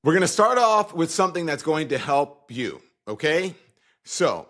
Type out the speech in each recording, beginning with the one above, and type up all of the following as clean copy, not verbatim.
We're going to start off with something that's going to help you, okay? So,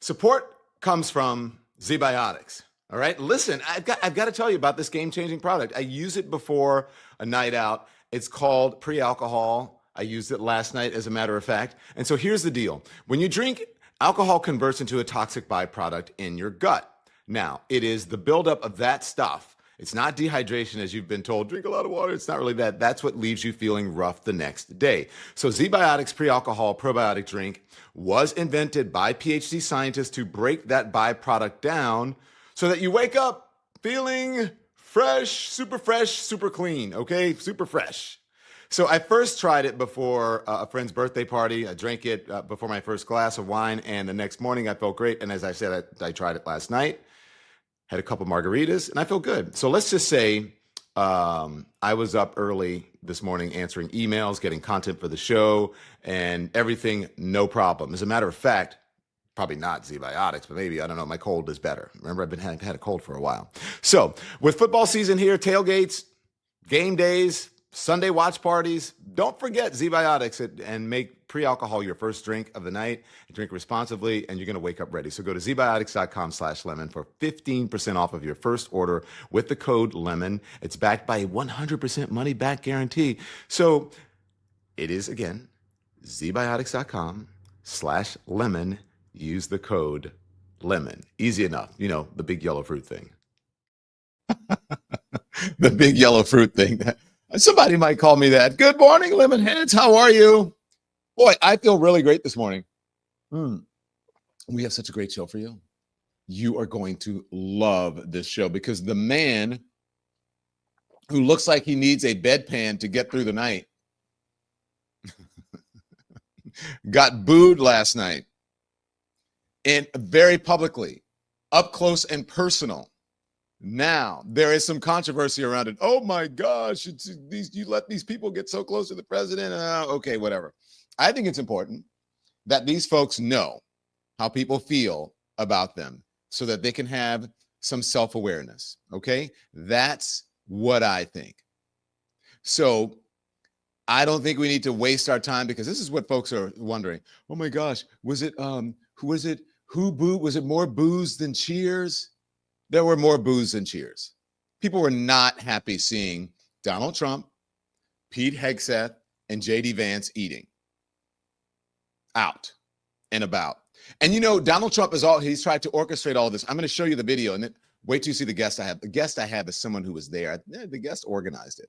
support comes from ZBiotics, all right? Listen, I've got to tell you about this game-changing product. I use it before a night out. It's called pre-alcohol. I used it last night, as a matter of fact. And so here's the deal. When you drink, alcohol converts into a toxic byproduct in your gut. Now, it is the buildup of that stuff. It's not dehydration, as you've been told. Drink a lot of water. It's not really that. That's what leaves you feeling rough the next day. So ZBiotics pre-alcohol probiotic drink was invented by PhD scientists to break that byproduct down so that you wake up feeling fresh, super clean, okay? Super fresh. So I first tried it before a friend's birthday party. I drank it before my first glass of wine, and the next morning I felt great. And as I said, I tried it last night. Had a couple margaritas, and I feel good. So let's just say I was up early this morning answering emails, getting content for the show, and everything, no problem. As a matter of fact, probably not ZBiotics, but maybe, I don't know, my cold is better. Remember, I've had a cold for a while. So with football season here, tailgates, game days, Sunday watch parties, don't forget ZBiotics and make pre-alcohol your first drink of the night. Drink responsibly, and you're going to wake up ready. So go to zbiotics.com/lemon for 15% off of your first order with the code LEMON. It's backed by a 100% money-back guarantee. So it is, again, zbiotics.com/lemon. Use the code LEMON. Easy enough. You know, the big yellow fruit thing. The big yellow fruit thing. Somebody might call me that. Good morning, lemon heads. How are you? Boy, I feel really great this morning. We have such a great show for you. You are going to love this show because the man who looks like he needs a bedpan to get through the night got booed last night, and very publicly, up close and personal. Now, there is some controversy around it. Oh my gosh, you let these people get so close to the president? Okay, whatever. I think it's important that these folks know how people feel about them so that they can have some self-awareness, okay? That's what I think. So I don't think we need to waste our time because this is what folks are wondering. Oh my gosh, was it who booed? Was it more boos than cheers? There were more boos than cheers. People were not happy seeing Donald Trump, Pete Hegseth, and J.D. Vance eating out and about. And you know, Donald Trump he's tried to orchestrate all this. I'm going to show you the video, and then wait till you see the guest I have. The guest I have is someone who was there. The guest organized it.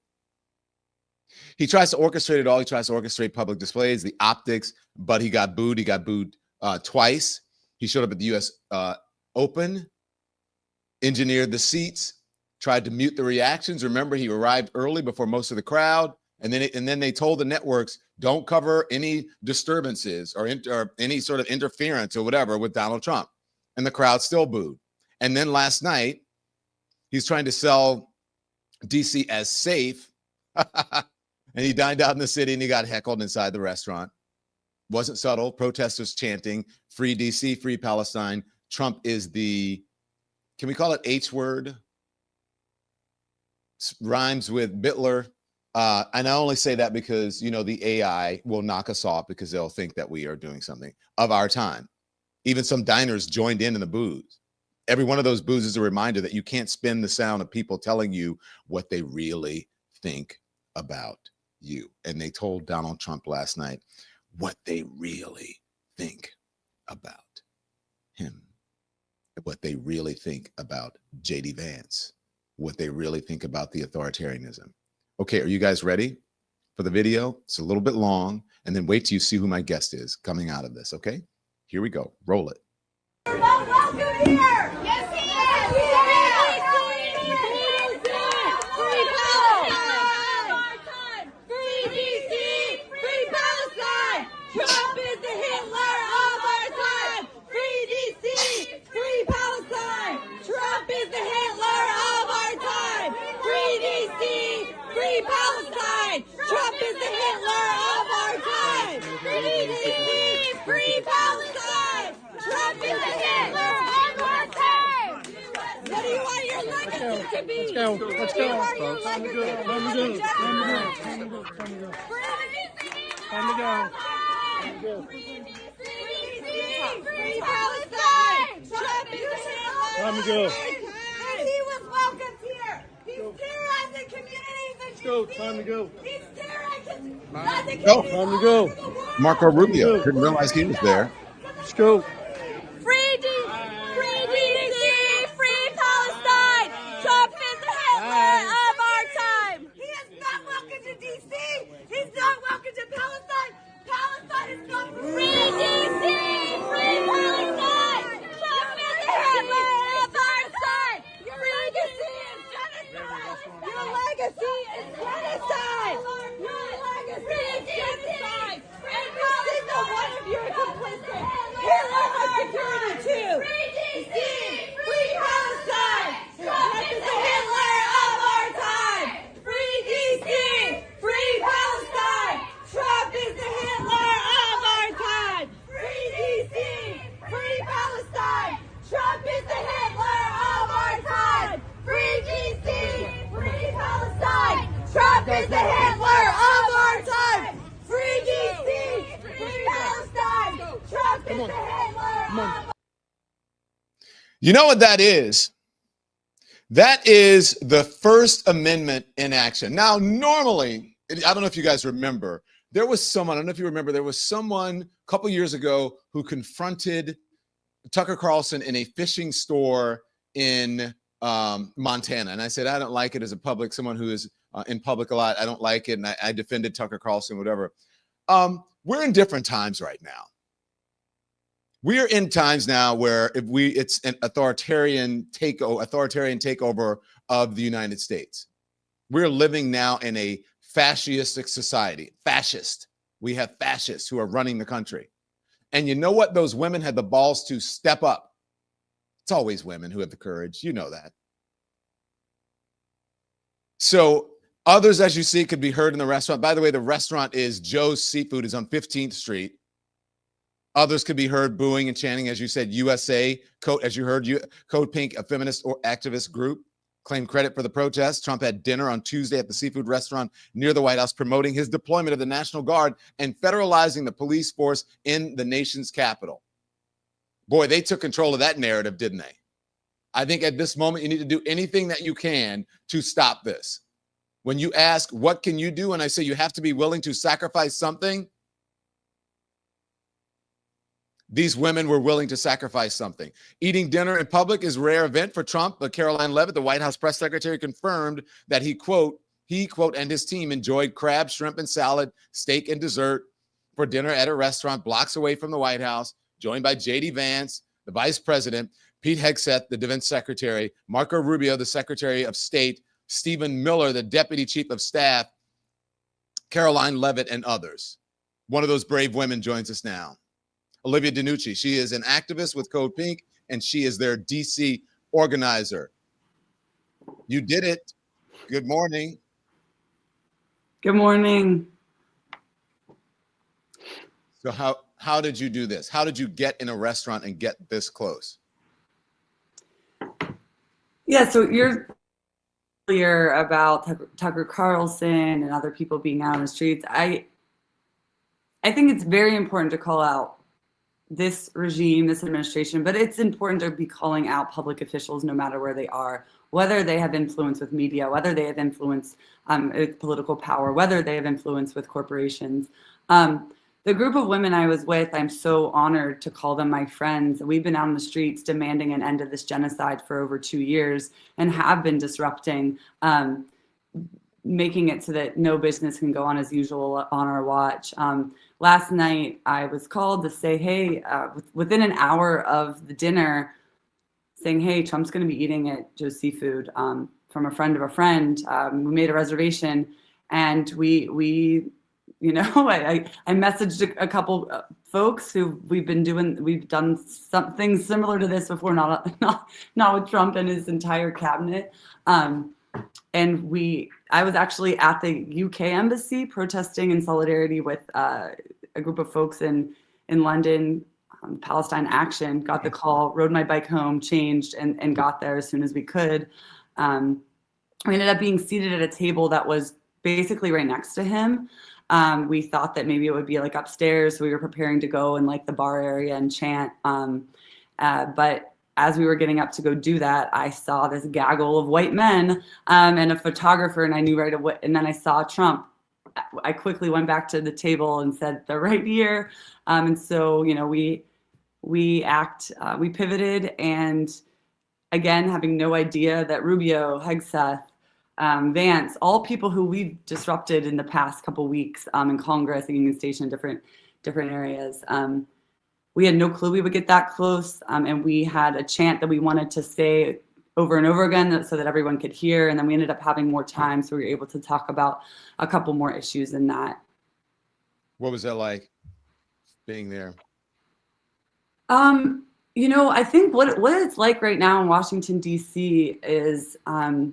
He tries to orchestrate it all. He tries to orchestrate public displays, the optics, but he got booed. He got booed twice. He showed up at the U.S. Open, engineered the seats, tried to mute the reactions. Remember, he arrived early before most of the crowd. And then they told the networks, don't cover any disturbances or any sort of interference or whatever with Donald Trump. And the crowd still booed. And then last night, he's trying to sell DC as safe. And he dined out in the city and he got heckled inside the restaurant. Wasn't subtle. Protesters chanting, free DC, free Palestine. Trump is can we call it H word? Rhymes with Bitler. And I only say that because, you know, the AI will knock us off because they'll think that we are doing something of our time. Even some diners joined in the boos. Every one of those boos is a reminder that you can't spin the sound of people telling you what they really think about you. And they told Donald Trump last night what they really think about him, what they really think about J.D. Vance, what they really think about the authoritarianism. Okay, are you guys ready for the video? It's a little bit long, and then wait till you see who my guest is coming out of this, okay? Here we go. Roll it. You're not welcome here! Yes, he is! Free Palestine! Free DC! Free Palestine! Trump is the Hitler of our time! Free DC! Free Palestine! Trump is the Hitler of our time! Free DC! Free Palestine! Trump is the Hitler of our time! Free DC! Free Palestine! Trump is the Hitler of our time! What do you want your legacy to be? Let's go, folks. Let me do it. Time to go. Free Palestine! Trump is the Hitler! Time to go. And he was welcomed here. He's terrorizing communities in Let's go. DC. Time to go. He's terrorizing communities Go. all Time to go. over the world. Marco Rubio. Didn't realize he was there. Let's go. Free DC! Free Palestine! Trump is the Hitler of our time! He is not welcome to DC! He's not welcome to Palestine! Palestine is not free DC! Free Palestine! Trump is the Hitler of our time! Your legacy is genocide! Your legacy is genocide! Your legacy is genocide! Every single one of you are complicit! Hitler has security too! Free DC! Free Palestine! Trump is the Hitler of our time! Free DC! Free Palestine! Trump is the Hitler of our time! Free DC! Free Palestine! Trump is the Hitler of our time! Free DC! Free Palestine! Trump is the Hitler of our time! Free DC! Free Palestine! Trump is the Hitler of our time! You know what that is? That is the First Amendment in action. Now, normally, I don't know if you guys remember, there was someone, I don't know if you remember, there was someone a couple years ago who confronted Tucker Carlson in a fishing store in Montana. And I said, I don't like it as a public, someone who is in public a lot. I don't like it. And I defended Tucker Carlson, whatever. We're in different times right now. We are in times now where it's an authoritarian takeover of the United States. We're living now in a fascistic society. Fascist. We have fascists who are running the country. And you know what? Those women had the balls to step up. It's always women who have the courage. You know that. So others, as you see, could be heard in the restaurant. By the way, the restaurant is Joe's Seafood. Is on 15th Street. Others could be heard booing and chanting, as you said, USA, as you heard, Code Pink, a feminist or activist group, claimed credit for the protest. Trump had dinner on Tuesday at the seafood restaurant near the White House, promoting his deployment of the National Guard and federalizing the police force in the nation's capital. Boy, they took control of that narrative, didn't they? I think at this moment, you need to do anything that you can to stop this. When you ask, what can you do? And I say you have to be willing to sacrifice something. These women were willing to sacrifice something. Eating dinner in public is a rare event for Trump, but Caroline Leavitt, the White House press secretary, confirmed that he, quote, and his team enjoyed crab, shrimp, and salad, steak, and dessert for dinner at a restaurant blocks away from the White House, joined by J.D. Vance, the vice president, Pete Hegseth, the defense secretary, Marco Rubio, the secretary of state, Stephen Miller, the deputy chief of staff, Caroline Leavitt, and others. One of those brave women joins us now. Olivia DiNucci. She is an activist with Code Pink, and she is their DC organizer. You did it. Good morning. Good morning. So how did you do this? How did you get in a restaurant and get this close? Yeah, so you're clear about Tucker Carlson and other people being out on the streets. I think it's very important to call out this regime, this administration, but it's important to be calling out public officials no matter where they are, whether they have influence with media, whether they have influence with political power, whether they have influence with corporations. The group of women I was with, I'm so honored to call them my friends. We've been out on the streets demanding an end of this genocide for over 2 years and have been disrupting, making it so that no business can go on as usual on our watch. Last night, I was called to say, hey, within an hour of the dinner, saying, hey, Trump's going to be eating at Joe's Seafood from a friend of a friend. We made a reservation, and we you know, I messaged a couple folks who we've done something similar to this before, not with Trump and his entire cabinet. And I was actually at the UK embassy protesting in solidarity with a group of folks in London, Palestine Action. Got the call, rode my bike home, changed, and got there as soon as we could. We ended up being seated at a table that was basically right next to him. We thought that maybe it would be like upstairs. So we were preparing to go in like the bar area and chant. But as we were getting up to go do that, I saw this gaggle of white men and a photographer, and I knew right away. And then I saw Trump. I quickly went back to the table and said, "They're right here." And so, you know, we pivoted, and again, having no idea that Rubio, Hegseth, Vance, all people who we've disrupted in the past couple weeks in Congress, in Union Station, different areas. We had no clue we would get that close, and we had a chant that we wanted to say over and over again so that everyone could hear, and then we ended up having more time, so we were able to talk about a couple more issues than that. What was that like, being there? You know, I think what it's like right now in Washington, D.C. is the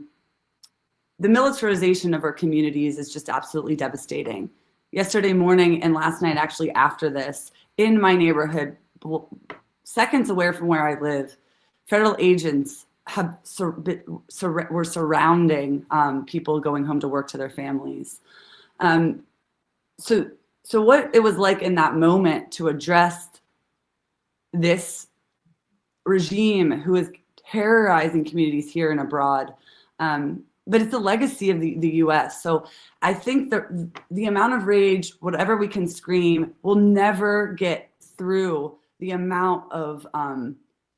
militarization of our communities is just absolutely devastating. Yesterday morning and last night, actually after this, in my neighborhood, seconds away from where I live, federal agents were surrounding people going home to work to their families. So what it was like in that moment to address this regime who is terrorizing communities here and abroad, but it's a legacy of the U.S. So I think the amount of rage, whatever we can scream, will never get through the amount of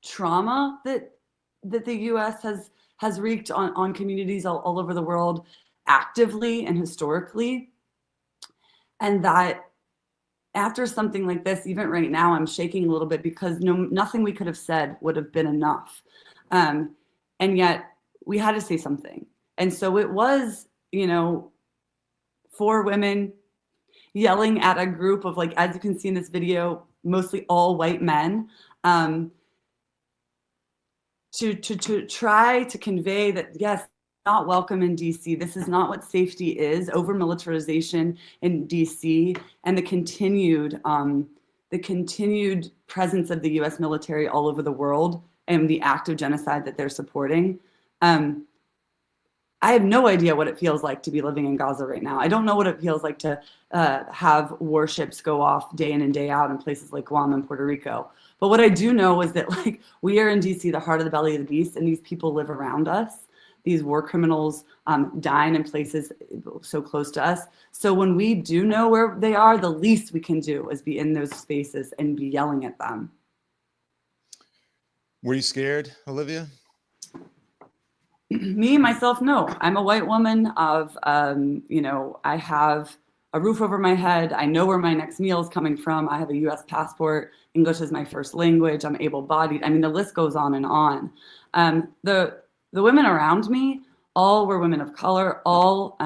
trauma that the U.S. has wreaked on communities all over the world, actively and historically. And that after something like this, even right now, I'm shaking a little bit because nothing we could have said would have been enough. And yet we had to say something. And so it was, you know, 4 women yelling at a group of, like, as you can see in this video, mostly all white men, to try to convey that, yes, not welcome in DC. This is not what safety is. Over militarization in DC and the continued presence of the U.S. military all over the world and the act of genocide that they're supporting. I have no idea what it feels like to be living in Gaza right now. I don't know what it feels like to have warships go off day in and day out in places like Guam and Puerto Rico. But what I do know is that, like, we are in DC, the heart of the belly of the beast, and these people live around us. These war criminals dine in places so close to us. So when we do know where they are, the least we can do is be in those spaces and be yelling at them. Were you scared, Olivia? Me, myself, no. I'm a white woman of, you know, I have a roof over my head. I know where my next meal is coming from. I have a U.S. passport. English is my first language. I'm able-bodied. I mean, the list goes on and on. The women around me, all were women of color, all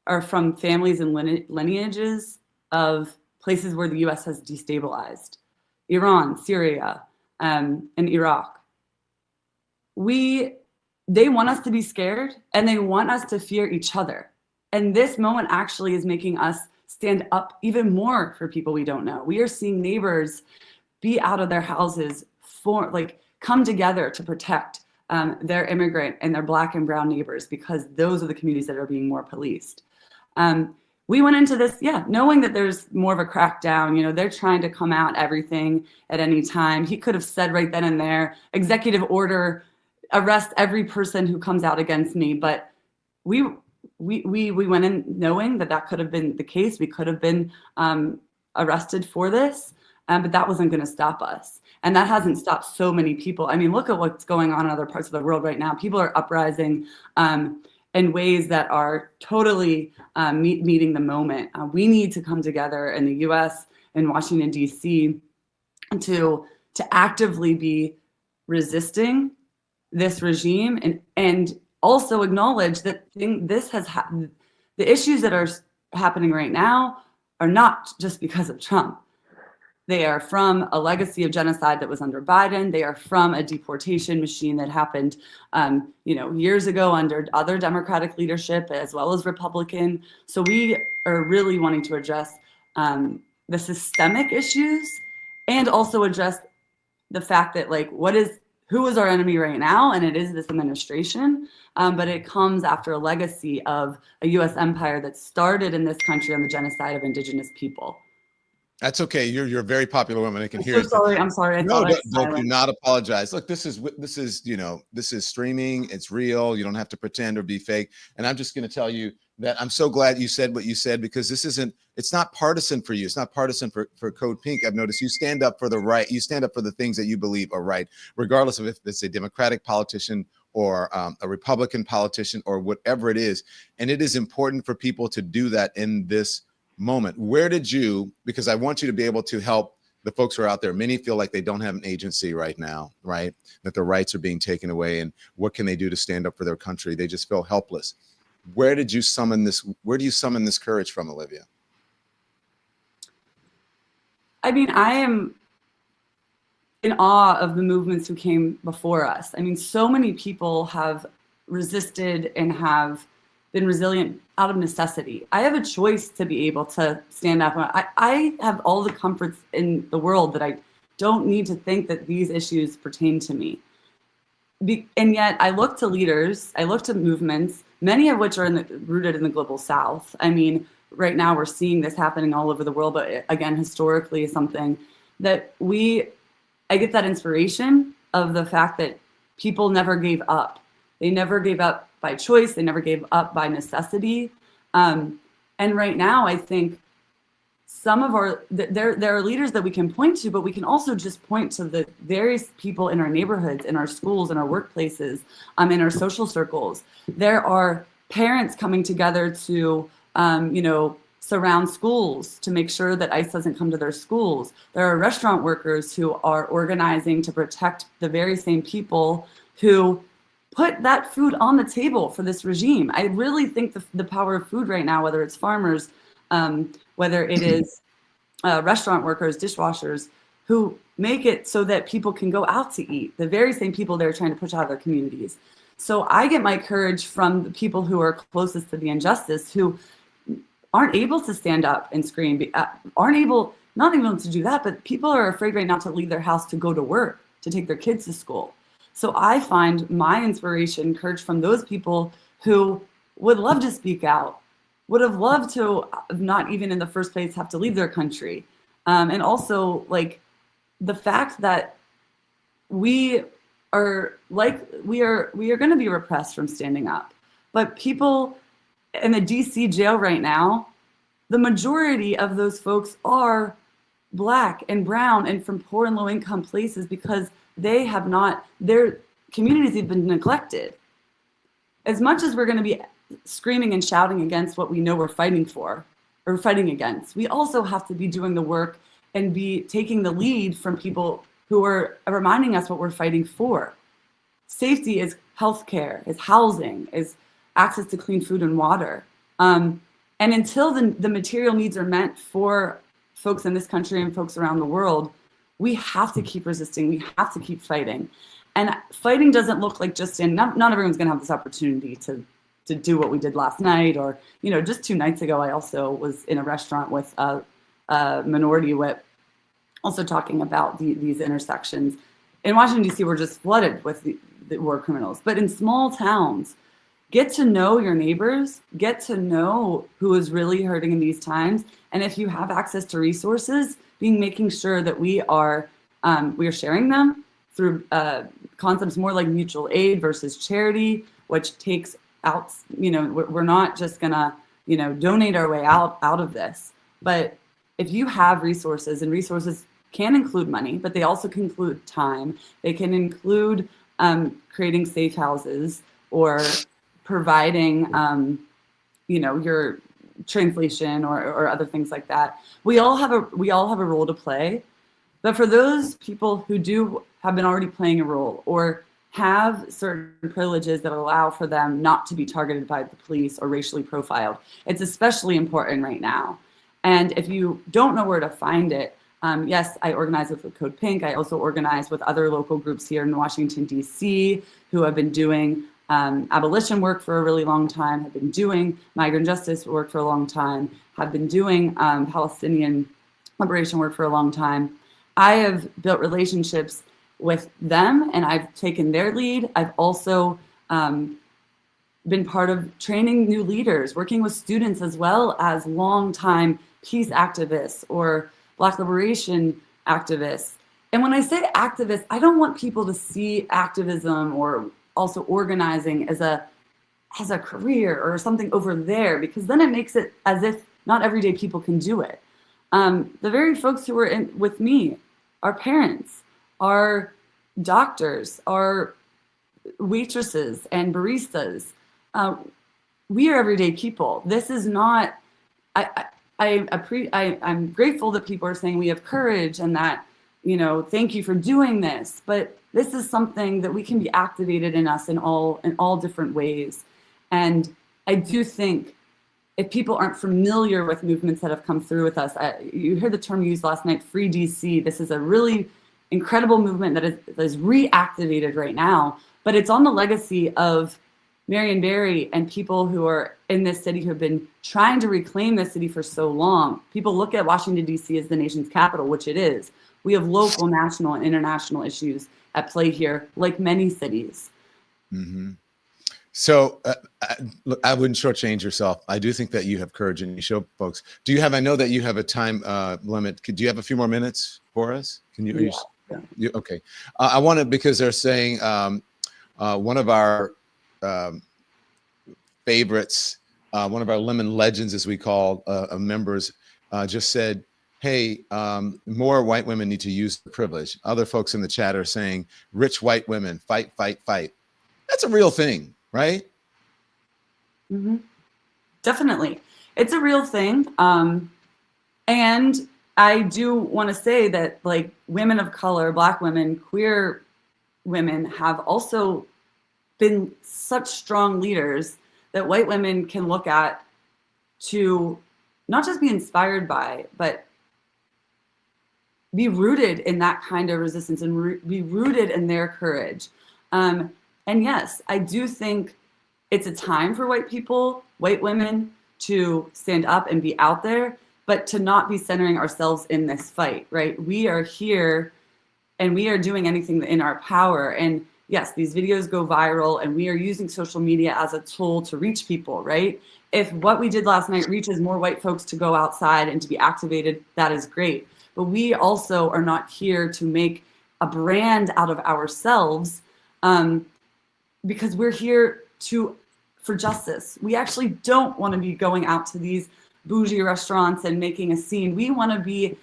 are from families and lineages of places where the U.S. has destabilized. Iran, Syria, and Iraq. They want us to be scared, and they want us to fear each other. And this moment actually is making us stand up even more for people we don't know. We are seeing neighbors be out of their houses come together to protect their immigrant and their Black and brown neighbors, because those are the communities that are being more policed. We went into this, knowing that there's more of a crackdown. You know, they're trying to come out everything at any time. He could have said right then and there, executive order, arrest every person who comes out against me. But we went in knowing that could have been the case. We could have been arrested for this, but that wasn't going to stop us. And that hasn't stopped so many people. I mean, look at what's going on in other parts of the world right now. People are uprising in ways that are totally meeting the moment. We need to come together in the U.S. and Washington, D.C. to actively be resisting this regime and also acknowledge that the issues that are happening right now are not just because of Trump. They are from a legacy of genocide that was under Biden. They are from a deportation machine that happened, years ago under other Democratic leadership as well as Republican. So we are really wanting to address the systemic issues and also address the fact that, like, what is who is our enemy right now, and it is this administration, but it comes after a legacy of a U.S. empire that started in this country on the genocide of indigenous people. That's okay. You're a very popular woman. I can hear So it. sorry. I'm sorry. I No, thought I was don't do silent. not apologize. Look, this is this is streaming. It's real. You don't have to pretend or be fake. And I'm just going to tell you that I'm so glad you said what you said, because it's not partisan for you. It's not partisan for Code Pink. I've noticed you stand up for the right. You stand up for the things that you believe are right, regardless of if it's a Democratic politician or a Republican politician or whatever it is. And it is important for people to do that in this moment. Where did you, because I want you to be able to help the folks who are out there. Many feel like they don't have an agency right now, right? That their rights are being taken away, and what can they do to stand up for their country? They just feel helpless. Where do you summon this courage from, Olivia? I mean, I am in awe of the movements who came before us. I mean, so many people have resisted and have been resilient out of necessity. I have a choice to be able to stand up. I have all the comforts in the world that I don't need to think that these issues pertain to me. And yet I look to leaders, I look to movements, many of which are rooted in the global South. I mean, right now we're seeing this happening all over the world, but again, historically is something that I get that inspiration of the fact that people never gave up. They never gave up by choice. They never gave up by necessity. And right now, I think some of there are leaders that we can point to, but we can also just point to the various people in our neighborhoods, in our schools, in our workplaces, in our social circles. There are parents coming together to, surround schools to make sure that ICE doesn't come to their schools. There are restaurant workers who are organizing to protect the very same people who put that food on the table for this regime. I really think the power of food right now, whether it's farmers, whether it is restaurant workers, dishwashers, who make it so that people can go out to eat, the very same people they're trying to push out of their communities. So I get my courage from the people who are closest to the injustice, who aren't able to stand up and scream, aren't able, not even to do that, but people are afraid right now to leave their house to go to work, to take their kids to school. So I find my inspiration, courage from those people who would love to speak out, would have loved to not even in the first place have to leave their country. And also like the fact that we are going to be repressed from standing up. But people in the DC jail right now, the majority of those folks are Black and brown and from poor and low income places, because they have not, their communities have been neglected. As much as we're going to be screaming and shouting against what we know we're fighting for or fighting against, we also have to be doing the work and be taking the lead from people who are reminding us what we're fighting for. Safety is healthcare, is housing, is access to clean food and water. And until the material needs are met for folks in this country and folks around the world, we have to keep resisting. We have to keep fighting. And fighting doesn't look like just not everyone's going to have this opportunity to do what we did last night, or, just 2 nights ago, I also was in a restaurant with a minority whip, also talking about these intersections. In Washington, D.C., we're just flooded with the war criminals. But in small towns, get to know your neighbors, get to know who is really hurting in these times. And if you have access to resources, making sure that we are sharing them through concepts more like mutual aid versus charity, which takes out, we're not just gonna, donate our way out of this. But if you have resources, and resources can include money, but they also can include time. They can include creating safe houses or providing, your translation or other things like that. We all have a role to play. But for those people who have been already playing a role or have certain privileges that allow for them not to be targeted by the police or racially profiled, it's especially important right now. And if you don't know where to find it, yes, I organize with Code Pink. I also organize with other local groups here in Washington, D.C., who have been doing abolition work for a really long time, have been doing migrant justice work for a long time, have been doing Palestinian liberation work for a long time. I have built relationships with them, and I've taken their lead. I've also been part of training new leaders, working with students as well as longtime peace activists or Black liberation activists. And when I say activists, I don't want people to see activism or also organizing as a career or something over there, because then it makes it as if not everyday people can do it. The very folks who were with me, our parents, our doctors, our waitresses and baristas, we are everyday people. This is not, I'm grateful that people are saying we have courage and that, thank you for doing this, but this is something that we can be activated in us in all different ways. And I do think if people aren't familiar with movements that have come through with us, you heard the term used last night, Free DC. This is a really incredible movement that is reactivated right now, but it's on the legacy of Marion Barry and people who are in this city who have been trying to reclaim this city for so long. People look at Washington, D.C. as the nation's capital, which it is. We have local, national, and international issues at play here, like many cities. Mm-hmm. So look, I wouldn't shortchange yourself. I do think that you have courage and you show folks. I know that you have a time limit. Do you have a few more minutes for us? Can you? Yeah. Okay. I want to, because they're saying one of our favorites, one of our lemon legends, as we call members, just said, hey, more white women need to use the privilege. Other folks in the chat are saying, rich white women, fight, fight, fight. That's a real thing, right? Mm-hmm. Definitely. It's a real thing. And I do want to say that, like, women of color, Black women, queer women have also been such strong leaders that white women can look at to not just be inspired by, but be rooted in that kind of resistance and be rooted in their courage. And yes, I do think it's a time for white people, white women, to stand up and be out there, but to not be centering ourselves in this fight, right? We are here and we are doing anything in our power. And yes, these videos go viral and we are using social media as a tool to reach people, right? If what we did last night reaches more white folks to go outside and to be activated, that is great. But we also are not here to make a brand out of ourselves, because we're here for justice. We actually don't want to be going out to these bougie restaurants and making a scene. We want to be,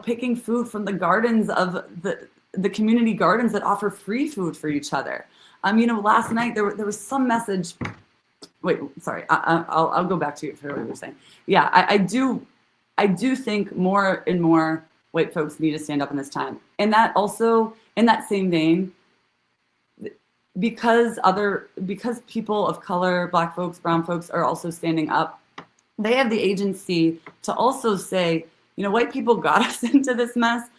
picking food from the gardens of the community gardens that offer free food for each other. Last night there was some message. Wait, sorry, I'll go back to you for what you were saying. Yeah, I do think more and more white folks need to stand up in this time. And that also, in that same vein, because people of color, Black folks, brown folks are also standing up, they have the agency to also say, white people got us into this mess.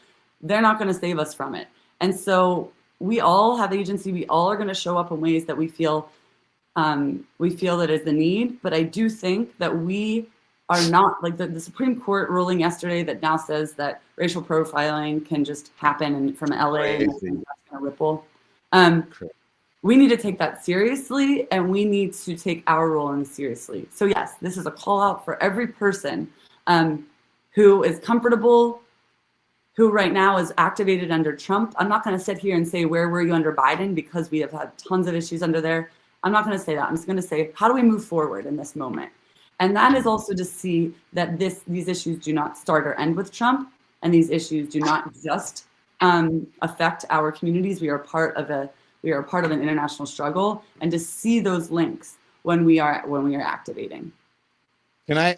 They're not going to save us from it. And so we all have agency. We all are going to show up in ways that we feel that is the need. But I do think that we are not, like the Supreme Court ruling yesterday that now says that racial profiling can just happen from LA and that's going to ripple. We need to take that seriously, and we need to take our role in seriously. So yes, this is a call out for every person who is comfortable, who right now is activated under Trump. I'm not going to sit here and say, where were you under Biden? Because we have had tons of issues under there. I'm not going to say that. I'm just going to say, how do we move forward in this moment? And that is also to see that these issues do not start or end with Trump, and these issues do not just affect our communities. We are part of an international struggle, and to see those links when we are activating. Can I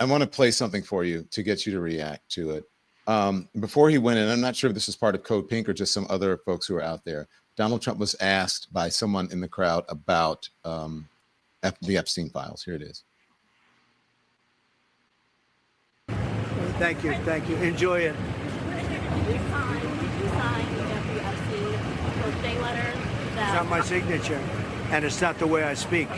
want to play something for you to get you to react to it. Before he went in, I'm not sure if this is part of Code Pink or just some other folks who are out there. Donald Trump was asked by someone in the crowd about the Epstein files. Here it is. Thank you. Enjoy it. You signed the Epstein birthday letter. It's not my signature, and it's not the way I speak.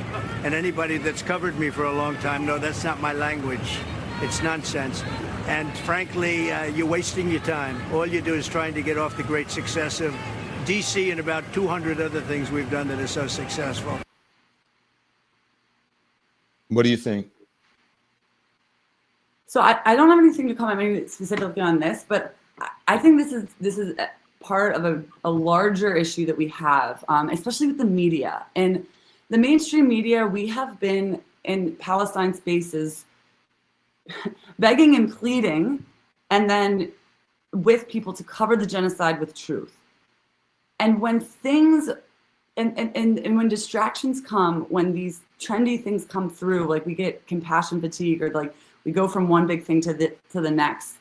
And anybody that's covered me for a long time, no, that's not my language. It's nonsense. And frankly, you're wasting your time. All you do is trying to get off the great success of DC and about 200 other things we've done that are so successful. What do you think? So I don't have anything to comment maybe specifically on this, but I think this is part of a larger issue that we have, especially with the media. And the mainstream media, we have been in Palestine spaces begging and pleading, and then with people to cover the genocide with truth. And when things, and when distractions come, when these trendy things come through, like we get compassion fatigue, or like we go from one big thing to the next.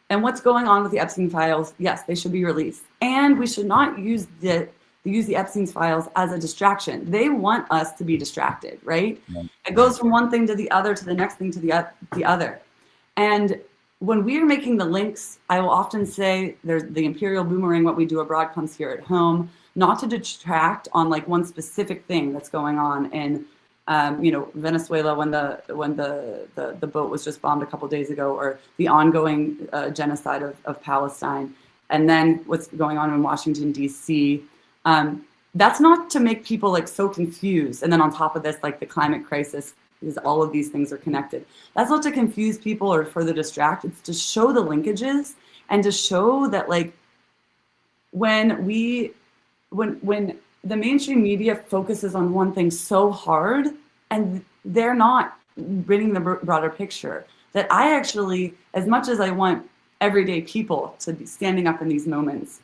And what's going on with the Epstein files? Yes, they should be released, and we should not use the Epstein files as a distraction. They want us to be distracted, right? Yeah. It goes from one thing to the other, to the next thing, to the other. And when we are making the links, I will often say there's the imperial boomerang, what we do abroad comes here at home, not to detract on like one specific thing that's going on in Venezuela when the boat was just bombed a couple days ago, or the ongoing genocide of Palestine, and then what's going on in Washington, D.C. That's not to make people like so confused. And then on top of this, like the climate crisis, because all of these things are connected. That's not to confuse people or further distract. It's to show the linkages and to show that like when the mainstream media focuses on one thing so hard and they're not bringing the broader picture, that I actually, as much as I want everyday people to be standing up in these moments,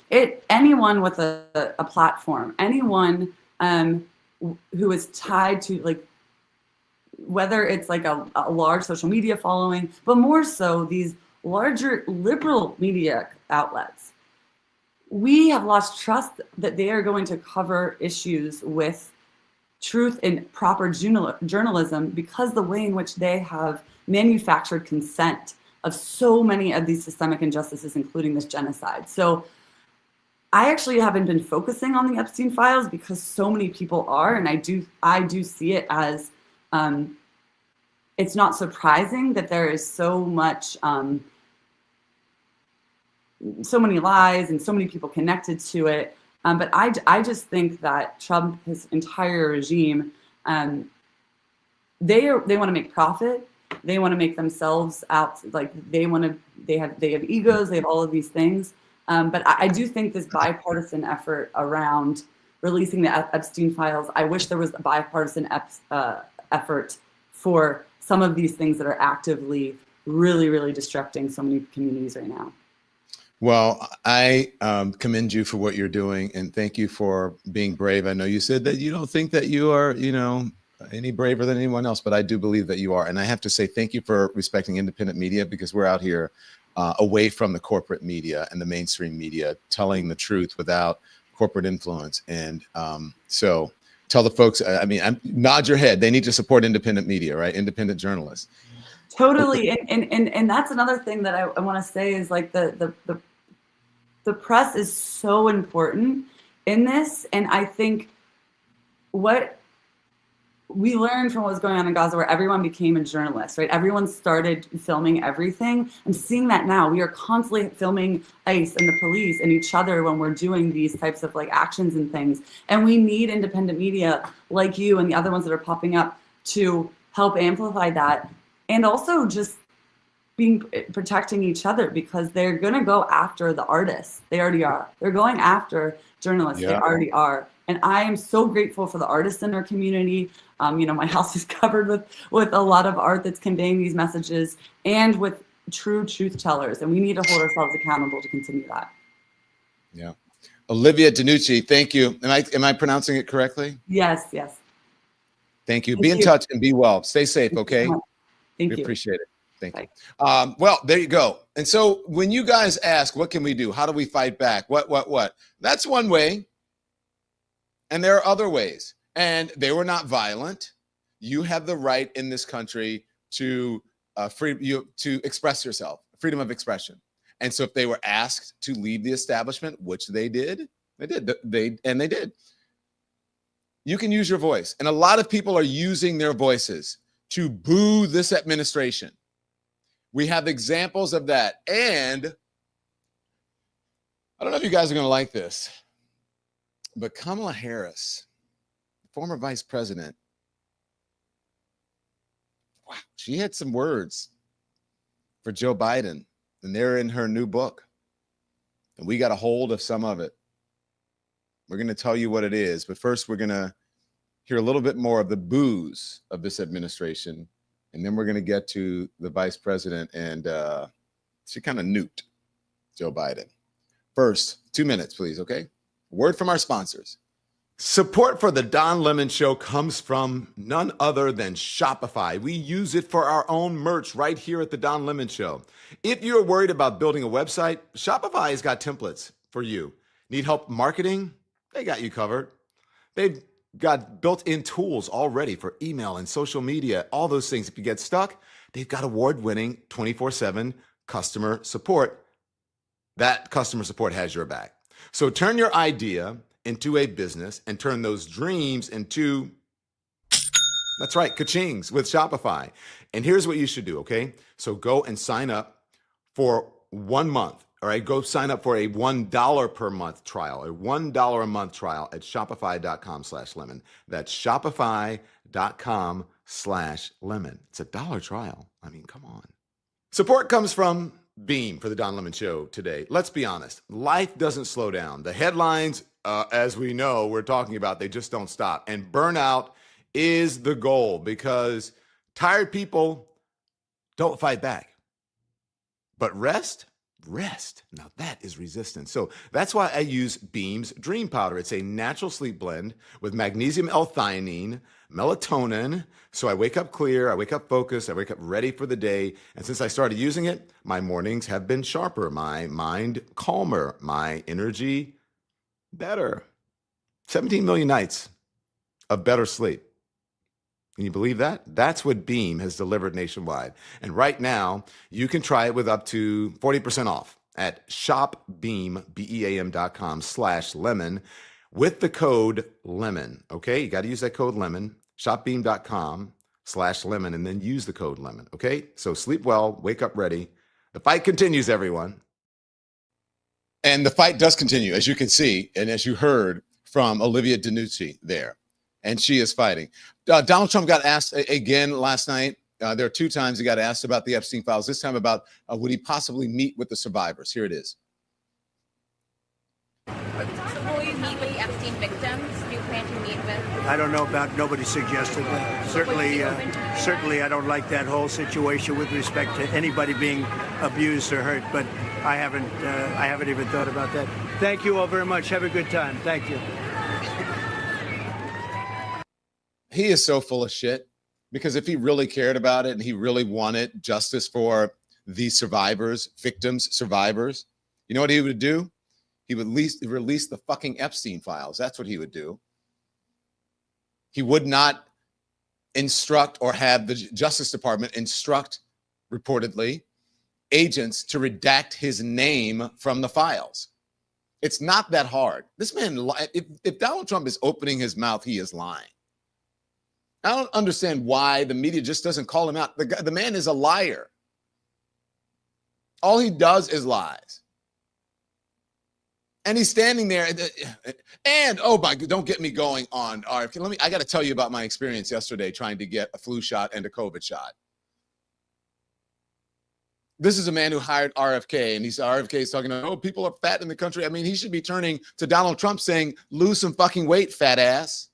anyone with a platform, anyone who is tied to like, whether it's like a large social media following, but more so these larger liberal media outlets, we have lost trust that they are going to cover issues with truth and proper journalism, because the way in which they have manufactured consent of so many of these systemic injustices, including this genocide. So I actually haven't been focusing on the Epstein files because so many people are, and I do see it as it's not surprising that there is so much, so many lies and so many people connected to it. But I just think that Trump, his entire regime, they want to make profit. They want to make themselves out like they have egos. They have all of these things. But I do think this bipartisan effort around releasing the Epstein files, I wish there was a bipartisan effort for some of these things that are actively really, really distracting so many communities right now. Well, I commend you for what you're doing, and thank you for being brave. I know you said that you don't think that you are, any braver than anyone else, but I do believe that you are. And I have to say thank you for respecting independent media, because we're out here away from the corporate media and the mainstream media, telling the truth without corporate influence. And so tell the folks, nod your head. They need to support independent media, right? Independent journalists. Totally. And that's another thing that I want to say is like the press is so important in this. And I think what we learned from what was going on in Gaza, where everyone became a journalist, right? Everyone started filming everything. I'm seeing that now. We are constantly filming ICE and the police and each other when we're doing these types of like actions and things. And we need independent media like you and the other ones that are popping up to help amplify that. And also just protecting each other, because they're going to go after the artists. They already are. They're going after journalists. Yeah. They already are. And I am so grateful for the artists in our community. My house is covered with a lot of art that's conveying these messages, and with true truth tellers. And we need to hold ourselves accountable to continue that. Yeah. Olivia Danucci, thank you. Am I pronouncing it correctly? Yes. Thank you. Be in touch and be well. Stay safe, okay? Thank you. We appreciate it. Thank you. Well, there you go. And so when you guys ask, what can we do? How do we fight back? What? That's one way. And there are other ways. And they were not violent. You have the right in this country to to express yourself, freedom of expression. And so if they were asked to leave the establishment, which they did, they did. You can use your voice. And a lot of people are using their voices to boo this administration. We have examples of that. And I don't know if you guys are going to like this, but Kamala Harris, former vice president, wow, she had some words for Joe Biden, and they're in her new book. And we got a hold of some of it. We're going to tell you what it is, but first we're going to hear a little bit more of the booze of this administration, and then we're going to get to the vice president, and she kind of nuked Joe Biden. First, 2 minutes, please, okay? Word from our sponsors. Support for the Don Lemon Show comes from none other than Shopify. We use it for our own merch right here at the Don Lemon Show. If you're worried about building a website, Shopify has got templates for you. Need help marketing? They got you covered. They've got built-in tools already for email and social media, all those things. If you get stuck, they've got award-winning 24/7 customer support. That customer support has your back. So turn your idea into a business and turn those dreams into, that's right, ka-chings with Shopify. And here's what you should do, okay? So go and sign up for 1 month, all right? Go sign up for a $1 per month trial, a $1 a month trial at shopify.com/lemon. That's shopify.com/lemon. It's a $1 trial. I mean, come on. Support comes from Beam for the Don Lemon Show today. Let's be honest. Life doesn't slow down. The headlines, as we know, we're talking about, they just don't stop. And burnout is the goal because tired people don't fight back. But rest. Now that is resistance. So that's why I use Beam's Dream Powder. It's a natural sleep blend with magnesium L-theanine, melatonin. So I wake up clear, I wake up focused, I wake up ready for the day. And since I started using it, my mornings have been sharper, my mind calmer, my energy better. 17 million nights of better sleep. Can you believe that? That's what Beam has delivered nationwide. And right now, you can try it with up to 40% off at shopbeam.com/lemon with the code LEMON. Okay, you got to use that code LEMON, shopbeam.com/lemon, and then use the code LEMON. Okay, so sleep well, wake up ready. The fight continues, everyone. And the fight does continue, as you can see, and as you heard from Olivia DeNucci there. And she is fighting. Donald Trump got asked again last night. There are 2 times he got asked about the Epstein files, this time about would he possibly meet with the survivors. Here it is. So will you meet with the Epstein victims? Do you plan to meet with? I don't know about, nobody suggested that. Certainly, I don't like that whole situation with respect to anybody being abused or hurt, but I haven't even thought about that. Thank you all very much. Have a good time. Thank you. He is so full of shit, because if he really cared about it and he really wanted justice for the survivors, victims, survivors, you know what he would do? He would release the fucking Epstein files. That's what he would do. He would not instruct or have the Justice Department instruct, reportedly, agents to redact his name from the files. It's not that hard. This man, if Donald Trump is opening his mouth, he is lying. I don't understand why the media just doesn't call him out. The man is a liar. All he does is lies. And he's standing there. And oh my God, don't get me going on RFK. I got to tell you about my experience yesterday trying to get a flu shot and a COVID shot. This is a man who hired RFK, and RFK is talking about, oh, people are fat in the country. I mean, he should be turning to Donald Trump saying, lose some fucking weight, fat ass.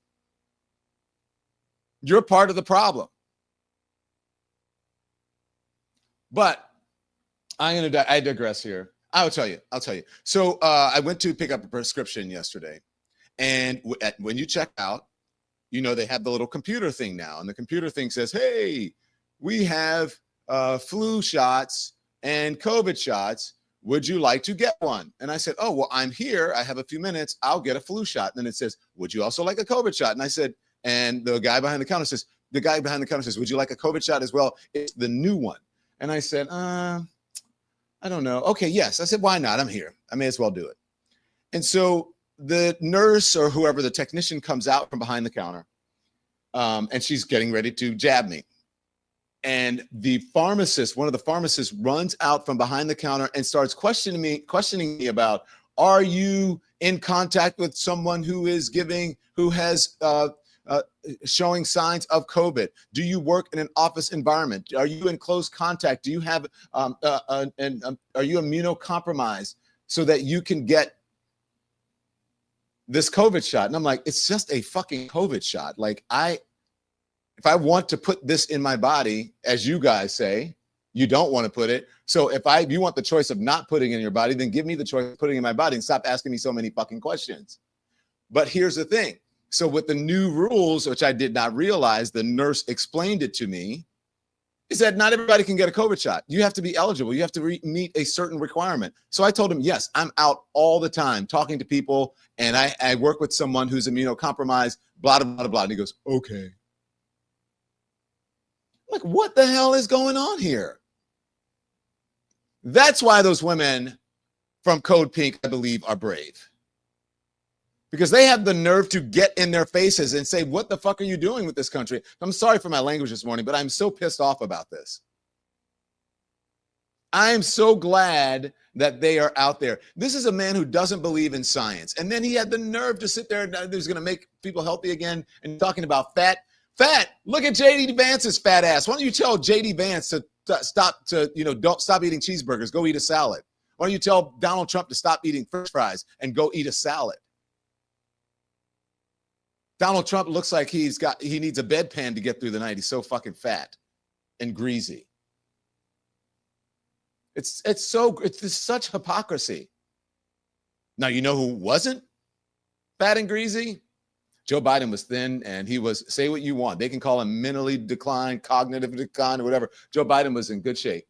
You're part of the problem. But I digress here. I'll tell you. So I went to pick up a prescription yesterday. And when you check out, you know, they have the little computer thing now. And the computer thing says, hey, we have flu shots and COVID shots. Would you like to get one? And I said, oh, well, I'm here. I have a few minutes. I'll get a flu shot. And then it says, would you also like a COVID shot? And I said, and the guy behind the counter says, would you like a COVID shot as well? It's the new one. And I said, I don't know. Okay, yes. I said, why not? I'm here. I may as well do it. And so the nurse or whoever, the technician, comes out from behind the counter, and she's getting ready to jab me. And the pharmacist, one of the pharmacists, runs out from behind the counter and starts questioning me about, are you in contact with someone who is showing signs of COVID? Do you work in an office environment? Are you in close contact? Do you have are you immunocompromised so that you can get this COVID shot? And I'm like, it's just a fucking COVID shot. Like, if I want to put this in my body, as you guys say, you don't want to put it. So if you want the choice of not putting it in your body, then give me the choice of putting it in my body and stop asking me so many fucking questions. But here's the thing. So with the new rules, which I did not realize, the nurse explained it to me. He said, not everybody can get a COVID shot. You have to be eligible. You have to meet a certain requirement. So I told him, yes, I'm out all the time talking to people, and I work with someone who's immunocompromised, blah, blah, blah, blah. And he goes, okay. Like, what the hell is going on here? That's why those women from Code Pink, I believe, are brave. Because they have the nerve to get in their faces and say, what the fuck are you doing with this country? I'm sorry for my language this morning, but I'm so pissed off about this. I am so glad that they are out there. This is a man who doesn't believe in science. And then he had the nerve to sit there and he's going to make people healthy again and talking about fat. Look at JD Vance's fat ass. Why don't you tell JD Vance to don't stop eating cheeseburgers, go eat a salad? Why don't you tell Donald Trump to stop eating French fries and go eat a salad? Donald Trump looks like he needs a bedpan to get through the night. He's so fucking fat and greasy. It's such hypocrisy. Now, you know who wasn't fat and greasy? Joe Biden was thin, and he was, say what you want. They can call him mentally declined, cognitive decline, or whatever. Joe Biden was in good shape.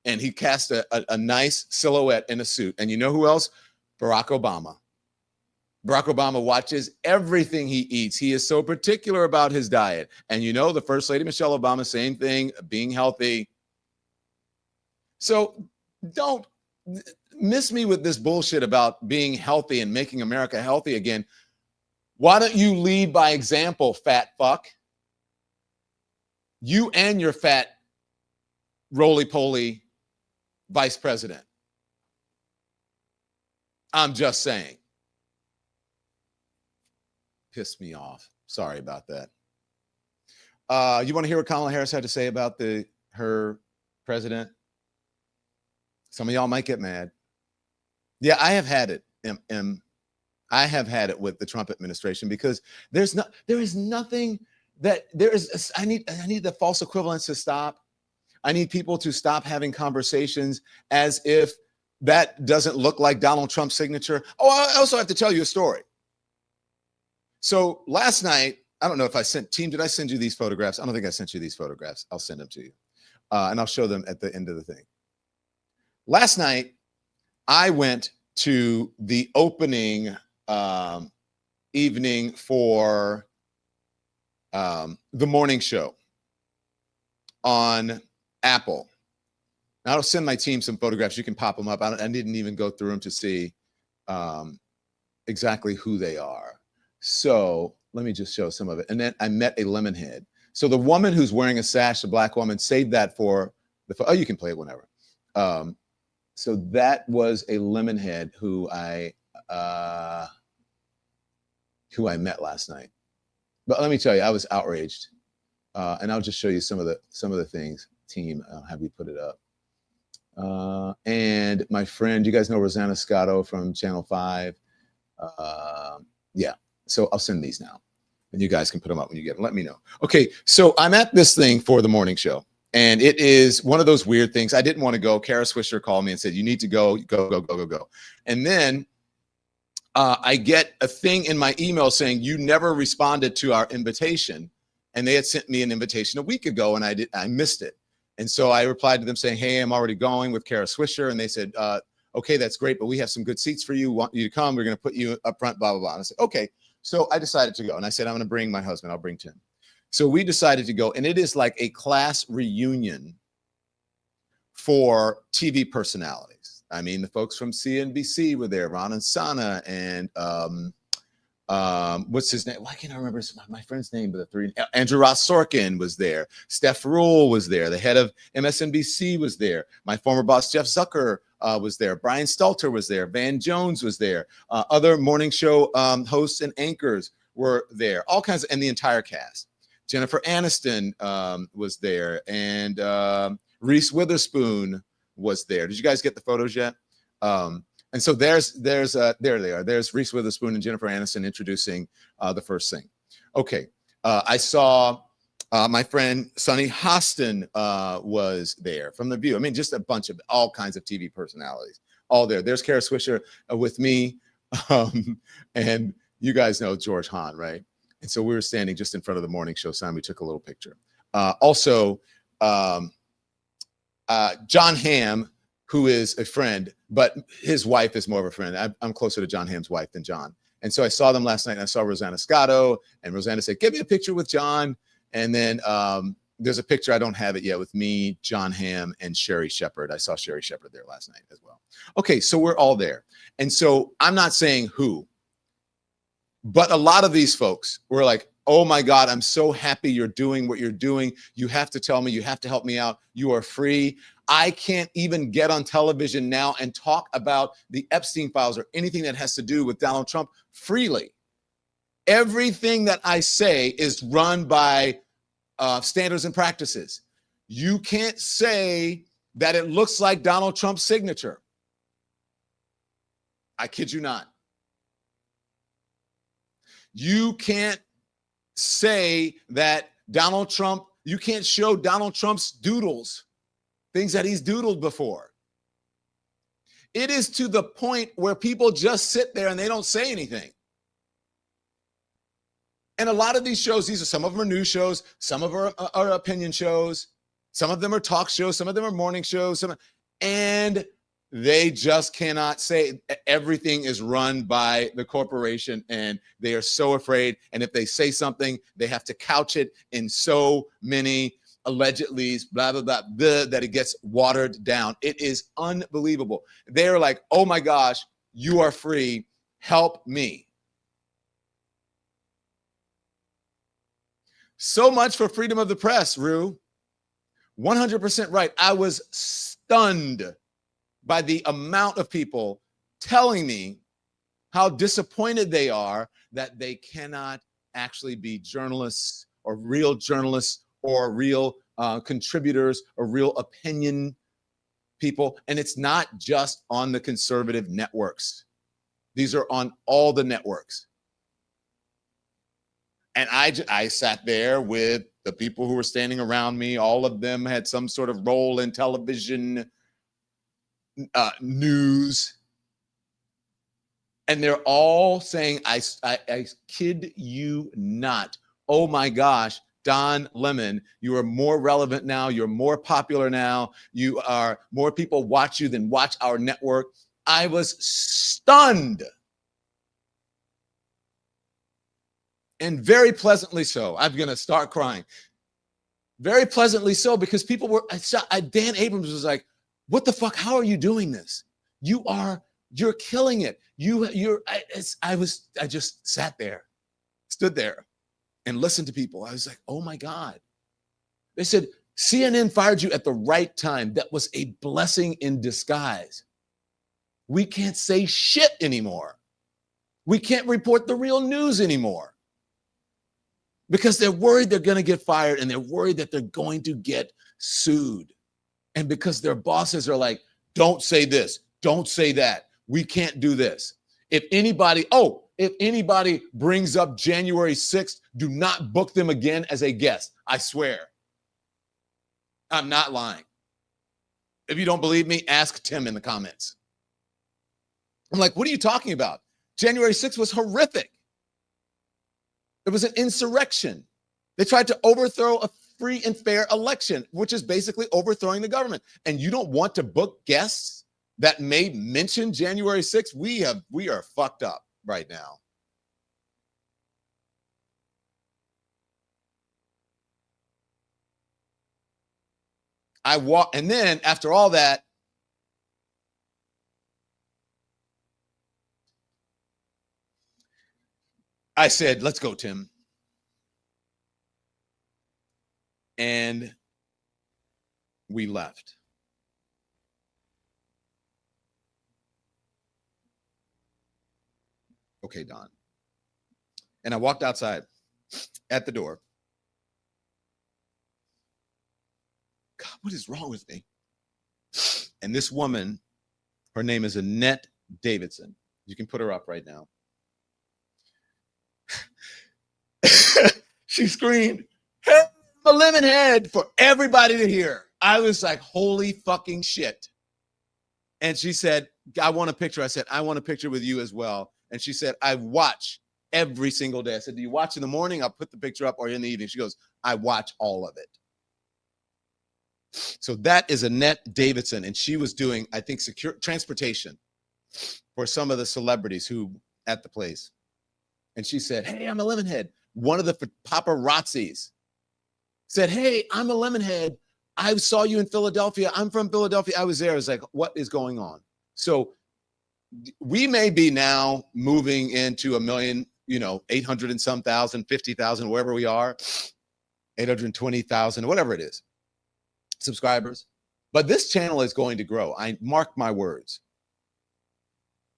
And he cast a nice silhouette in a suit. And you know who else? Barack Obama. Barack Obama watches everything he eats. He is so particular about his diet. And you know, the First Lady, Michelle Obama, same thing, being healthy. So don't miss me with this bullshit about being healthy and making America healthy again. Why don't you lead by example, fat fuck? You and your fat roly-poly vice president. I'm just saying. Pissed me off. Sorry about that. You want to hear what Kamala Harris had to say about her president? Some of y'all might get mad. Yeah, I have had it. I have had it with the Trump administration because I need the false equivalence to stop. I need people to stop having conversations as if that doesn't look like Donald Trump's signature. Oh, I also have to tell you a story. So last night, I don't know if did I send you these photographs? I don't think I sent you these photographs. I'll send them to you. And I'll show them at the end of the thing. Last night, I went to the opening evening for the morning show on Apple. Now, I'll send my team some photographs. You can pop them up. I didn't even go through them to see exactly who they are. So let me just show some of it. And then I met a lemonhead. So the woman who's wearing a sash, the black woman, saved that for you can play it whenever. So that was a lemonhead who I met last night. But let me tell you, I was outraged. And I'll just show you some of the things. Team, I'll have you put it up. And my friend, you guys know Rosanna Scotto from Channel 5. Yeah, so I'll send these now. And you guys can put them up when you get them. Let me know. Okay, so I'm at this thing for the morning show. And it is one of those weird things. I didn't want to go. Kara Swisher called me and said, you need to go. And then I get a thing in my email saying, you never responded to our invitation. And they had sent me an invitation a week ago, and I missed it. And so I replied to them saying, hey, I'm already going with Kara Swisher. And they said, okay, that's great, but we have some good seats for you. Want you to come. We're going to put you up front, blah, blah, blah. And I said, okay. So I decided to go. And I said, I'm going to bring my husband. I'll bring Tim. So we decided to go. And it is like a class reunion for TV personalities. I mean, the folks from CNBC were there, Ron and Sana, and What's his name? Why can't I remember my friend's name? But the three, Andrew Ross Sorkin was there. Steph Rule was there. The head of MSNBC was there. My former boss, Jeff Zucker, was there. Brian Stelter was there. Van Jones was there. Other morning show hosts and anchors were there. All kinds of, and the entire cast. Jennifer Aniston was there. And Reese Witherspoon was there. Did you guys get the photos yet? And so there they are. There's Reese Witherspoon and Jennifer Aniston introducing the first thing. Okay, I saw my friend Sonny Hostin was there from The View. I mean, just a bunch of all kinds of TV personalities, all there. There's Kara Swisher with me, and you guys know George Hahn, right? And so we were standing just in front of the morning show sign. We took a little picture. Also, John Hamm, who is a friend, but his wife is more of a friend. I'm closer to John Hamm's wife than John. And so I saw them last night, and I saw Rosanna Scotto, and Rosanna said, "Give me a picture with John." And then there's a picture, I don't have it yet, with me, John Hamm, and Sherry Shepherd. I saw Sherry Shepherd there last night as well. Okay, so we're all there. And so I'm not saying who, but a lot of these folks were like, "Oh my God, I'm so happy you're doing what you're doing. You have to tell me, you have to help me out. You are free. I can't even get on television now and talk about the Epstein files or anything that has to do with Donald Trump freely. Everything that I say is run by standards and practices. You can't say that it looks like Donald Trump's signature. I kid you not. You can't say that Donald Trump, you can't show Donald Trump's doodles, things that he's doodled before. It is to the point where people just sit there and they don't say anything. And a lot of these shows, some of them are news shows, some of them are opinion shows, some of them are talk shows, some of them are morning shows, and they just cannot say. Everything is run by the corporation, and they are so afraid. And if they say something, they have to couch it in so many allegedly, blah, blah, blah, blah, that it gets watered down. It is unbelievable. They're like, "Oh my gosh, you are free. Help me." So much for freedom of the press, Rue. 100% right. I was stunned by the amount of people telling me how disappointed they are that they cannot actually be journalists or real contributors or real opinion people. And it's not just on the conservative networks. These are on all the networks. And I sat there with the people who were standing around me. All of them had some sort of role in television, news. And they're all saying, I kid you not, "Oh my gosh, Don Lemon, you are more relevant now. You're more popular now. You are, more people watch you than watch our network." I was stunned. And very pleasantly so. I'm going to start crying. Very pleasantly so, because people were, Dan Abrams was like, "What the fuck? How are you doing this? You're killing it." I just sat there, stood there and listened to people. I was like, "Oh my God." They said, "CNN fired you at the right time. That was a blessing in disguise. We can't say shit anymore. We can't report the real news anymore." Because they're worried they're going to get fired, and they're worried that they're going to get sued. And because their bosses are like, "Don't say this, don't say that. We can't do this. If anybody brings up January 6th, do not book them again as a guest. I swear. I'm not lying. If you don't believe me, ask Tim in the comments." I'm like, "What are you talking about? January 6th was horrific. It was an insurrection. They tried to overthrow a free and fair election, which is basically overthrowing the government. And you don't want to book guests that may mention January 6th? We are fucked up right now." And then after all that, I said, let's go, Tim. And we left. Okay, Don. And I walked outside at the door. God, what is wrong with me? And this woman, her name is Annette Davidson. You can put her up right now. She screamed, "Hey, I'm a lemon head," for everybody to hear. I was like, holy fucking shit. And she said, I want a picture. I said, I want a picture with you as well. And she said, I watch every single day. I said, do you watch in the morning? I'll put the picture up, or in the evening. She goes, I watch all of it. So that is Annette Davidson. And she was doing, I think, secure transportation for some of the celebrities who at the place. And she said, hey, I'm a lemon head. One of the paparazzis said, hey, I'm a lemon head. I saw you in Philadelphia. I'm from Philadelphia. I was there. I was like, what is going on? So we may be now moving into 1 million, 800 and some thousand, 50,000, wherever we are, 820,000, whatever it is, subscribers. But this channel is going to grow. I mark my words.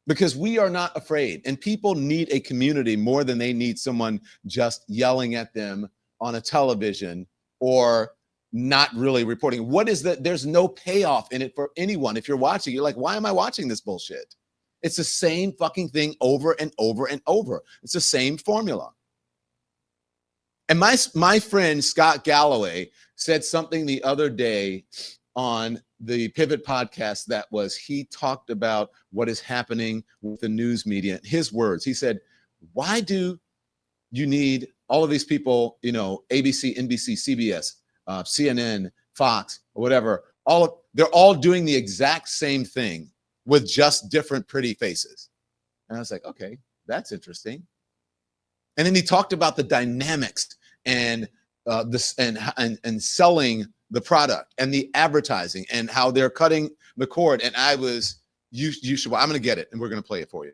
Because we are not afraid, and people need a community more than they need someone just yelling at them on a television or not really reporting. What is that? There's no payoff in it for anyone. If you're watching, you're like, why am I watching this bullshit? It's the same fucking thing over and over and over. It's the same formula. And my friend Scott Galloway said something the other day on the Pivot podcast that was, he talked about what is happening with the news media. His words, he said, why do you need all of these people, ABC, NBC, CBS, CNN, Fox, or whatever, they're all doing the exact same thing with just different pretty faces. And I was like, okay, that's interesting. And then he talked about the dynamics and and selling the product and the advertising and how they're cutting the cord. And I was, you should, I'm going to get it and we're going to play it for you.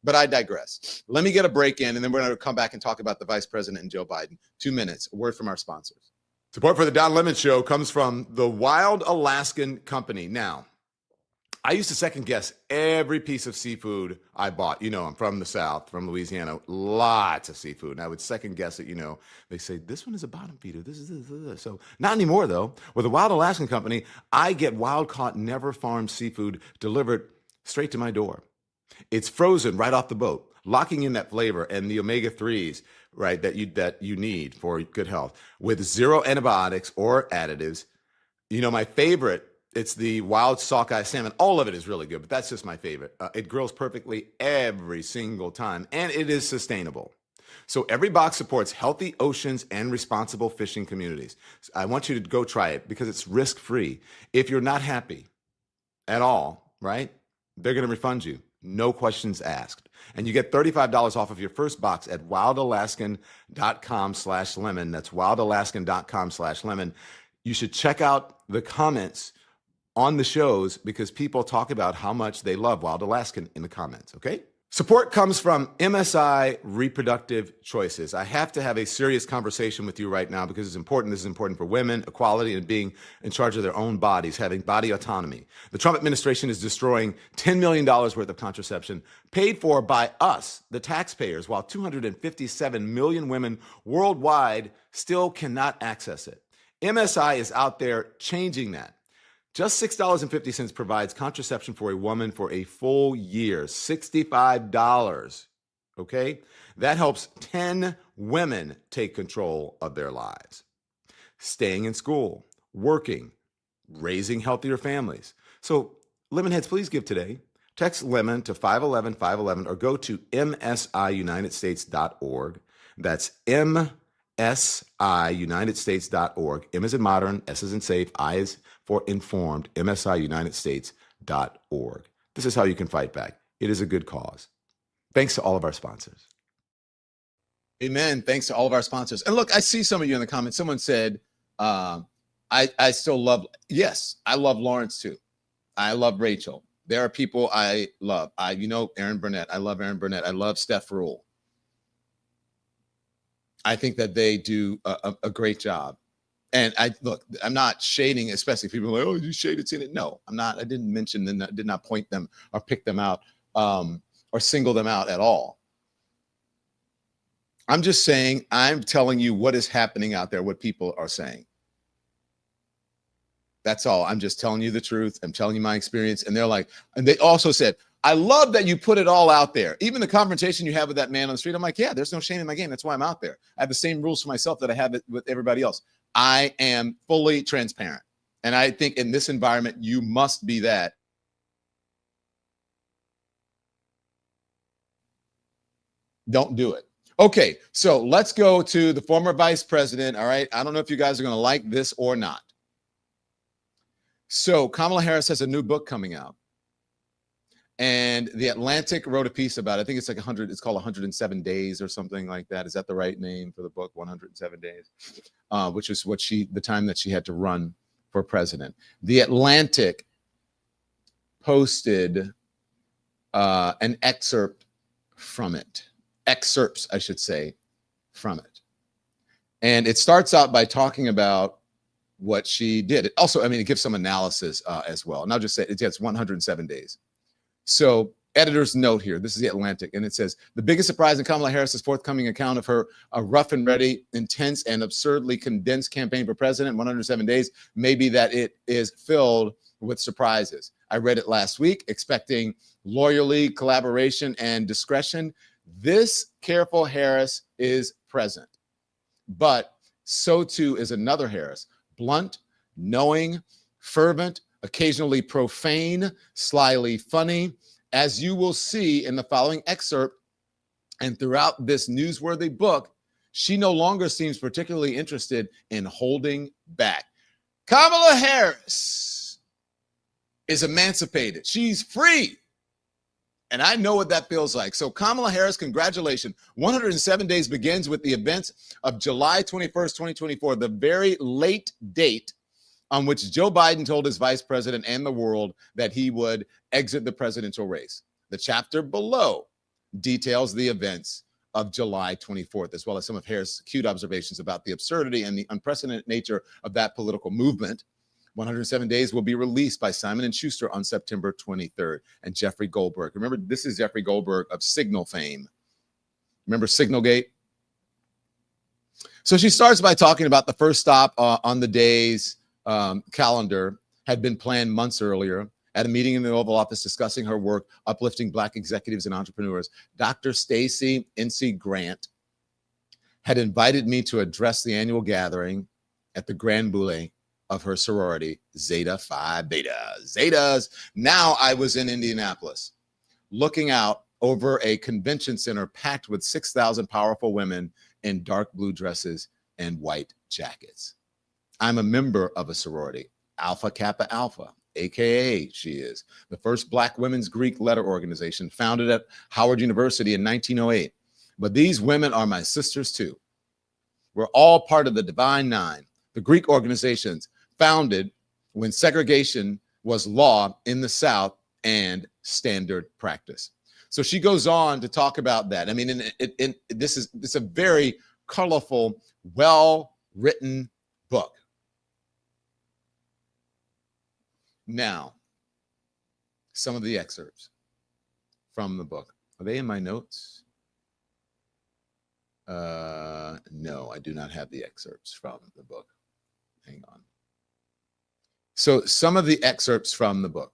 But I digress. Let me get a break in and then we're going to come back and talk about the vice president and Joe Biden. 2 minutes, a word from our sponsors. Support for the Don Lemon Show comes from the Wild Alaskan Company. Now, I used to second guess every piece of seafood I bought. I'm from the South, from Louisiana, lots of seafood. And I would second guess it, they say, this one is a bottom feeder. This is this. So not anymore, though. With the Wild Alaskan Company, I get wild caught, never farmed seafood delivered straight to my door. It's frozen right off the boat, locking in that flavor and the omega-3s, right, that you need for good health with zero antibiotics or additives. My favorite, it's the wild sockeye salmon. All of it is really good, but that's just my favorite. It grills perfectly every single time, and it is sustainable. So every box supports healthy oceans and responsible fishing communities. I want you to go try it because it's risk-free. If you're not happy at all, right, they're going to refund you. No questions asked. And you get $35 off of your first box at wildalaskan.com/lemon. That's wildalaskan.com/lemon. You should check out the comments on the shows because people talk about how much they love Wild Alaskan in the comments, okay? Support comes from MSI Reproductive Choices. I have to have a serious conversation with you right now because it's important. This is important for women, equality, and being in charge of their own bodies, having body autonomy. The Trump administration is destroying $10 million worth of contraception paid for by us, the taxpayers, while 257 million women worldwide still cannot access it. MSI is out there changing that. Just $6.50 provides contraception for a woman for a full year, $65, okay? That helps 10 women take control of their lives. Staying in school, working, raising healthier families. So, Lemonheads, please give today. Text LEMON to 511-511 or go to msiunitedstates.org. That's msiunitedstates.org. M is in modern, S is in safe, I is for informed, msiunitedstates.org. This is how you can fight back. It is a good cause. Thanks to all of our sponsors. Amen. Thanks to all of our sponsors. And look, I see some of you in the comments. Someone said, I still love, yes, I love Lawrence too. I love Rachel. There are people I love. Aaron Burnett. I love Aaron Burnett. I love Steph Rule. I think that they do a great job. And I'm not shading, especially people are like, oh, you shaded CNN. No, I'm not. I didn't mention them, did not point them or pick them out or single them out at all. I'm just saying, I'm telling you what is happening out there, what people are saying. That's all. I'm just telling you the truth. I'm telling you my experience. And they're like, and they also said, I love that you put it all out there. Even the confrontation you have with that man on the street. I'm like, yeah, there's no shame in my game. That's why I'm out there. I have the same rules for myself that I have it with everybody else. I am fully transparent. And I think in this environment, you must be that. Don't do it. Okay, so let's go to the former vice president. All right. I don't know if you guys are going to like this or not. So Kamala Harris has a new book coming out. And The Atlantic wrote a piece about it. I think it's like 100. It's called 107 Days or something like that. Is that the right name for the book? 107 Days, which is what the time that she had to run for president. The Atlantic posted an excerpt from it. Excerpts, I should say, from it. And it starts out by talking about what she did. It also, I mean, it gives some analysis as well. And I'll just say it's 107 days. So editor's note here, this is The Atlantic, and it says, the biggest surprise in Kamala Harris's forthcoming account of her rough and ready, intense, and absurdly condensed campaign for president, 107 days, may be that it is filled with surprises. I read it last week, expecting loyalty, collaboration, and discretion. This careful Harris is present, but so too is another Harris, blunt, knowing, fervent, occasionally profane, slyly funny, as you will see in the following excerpt. And throughout this newsworthy book, she no longer seems particularly interested in holding back. Kamala Harris is emancipated. She's free. And I know what that feels like. So Kamala Harris, congratulations. 107 days begins with the events of July 21st, 2024, the very late date on which Joe Biden told his vice president and the world that he would exit the presidential race. The chapter below details the events of July 24th, as well as some of Harris' cute observations about the absurdity and the unprecedented nature of that political movement. 107 Days will be released by Simon & Schuster on September 23rd. And Jeffrey Goldberg. Remember, this is Jeffrey Goldberg of Signal fame. Remember Signalgate? So she starts by talking about the first stop on the day's calendar had been planned months earlier at a meeting in the Oval Office discussing her work uplifting Black executives and entrepreneurs. Dr. Stacey N.C. Grant had invited me to address the annual gathering at the Grand Boule of her sorority, Zeta Phi Beta. Zetas. Now I was in Indianapolis, looking out over a convention center packed with 6,000 powerful women in dark blue dresses and white jackets. I'm a member of a sorority, Alpha Kappa Alpha, AKA she is, the first Black women's Greek letter organization founded at Howard University in 1908. But these women are my sisters too. We're all part of the Divine Nine, the Greek organizations founded when segregation was law in the South and standard practice. So she goes on to talk about that. I mean, it's a very colorful, well-written book. Now, some of the excerpts from the book. Are they in my notes? No, I do not have the excerpts from the book. Hang on. So some of the excerpts from the book.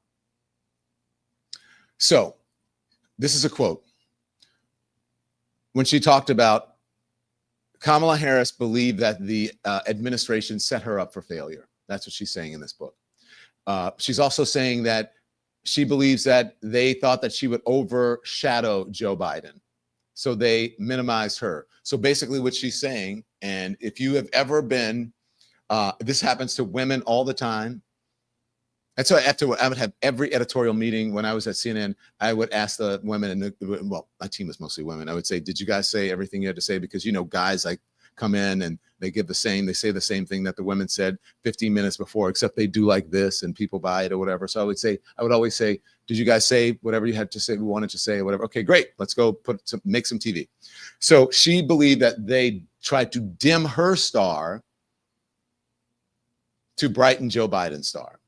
So this is a quote. When she talked about Kamala Harris believed that the administration set her up for failure. That's what she's saying in this book. She's also saying that she believes that they thought that she would overshadow Joe Biden. So they minimized her. So basically what she's saying, and if you have ever been, this happens to women all the time. And so I would have every editorial meeting when I was at CNN, I would ask the women, and well, my team was mostly women. I would say, did you guys say everything you had to say? Because, you know, guys like come in and they say the same thing that the women said 15 minutes before, except they do like this and people buy it or whatever. So I would always say, did you guys say whatever you had to say, we wanted to say or whatever? Okay, great. Let's go make some TV. So she believed that they tried to dim her star to brighten Joe Biden's star.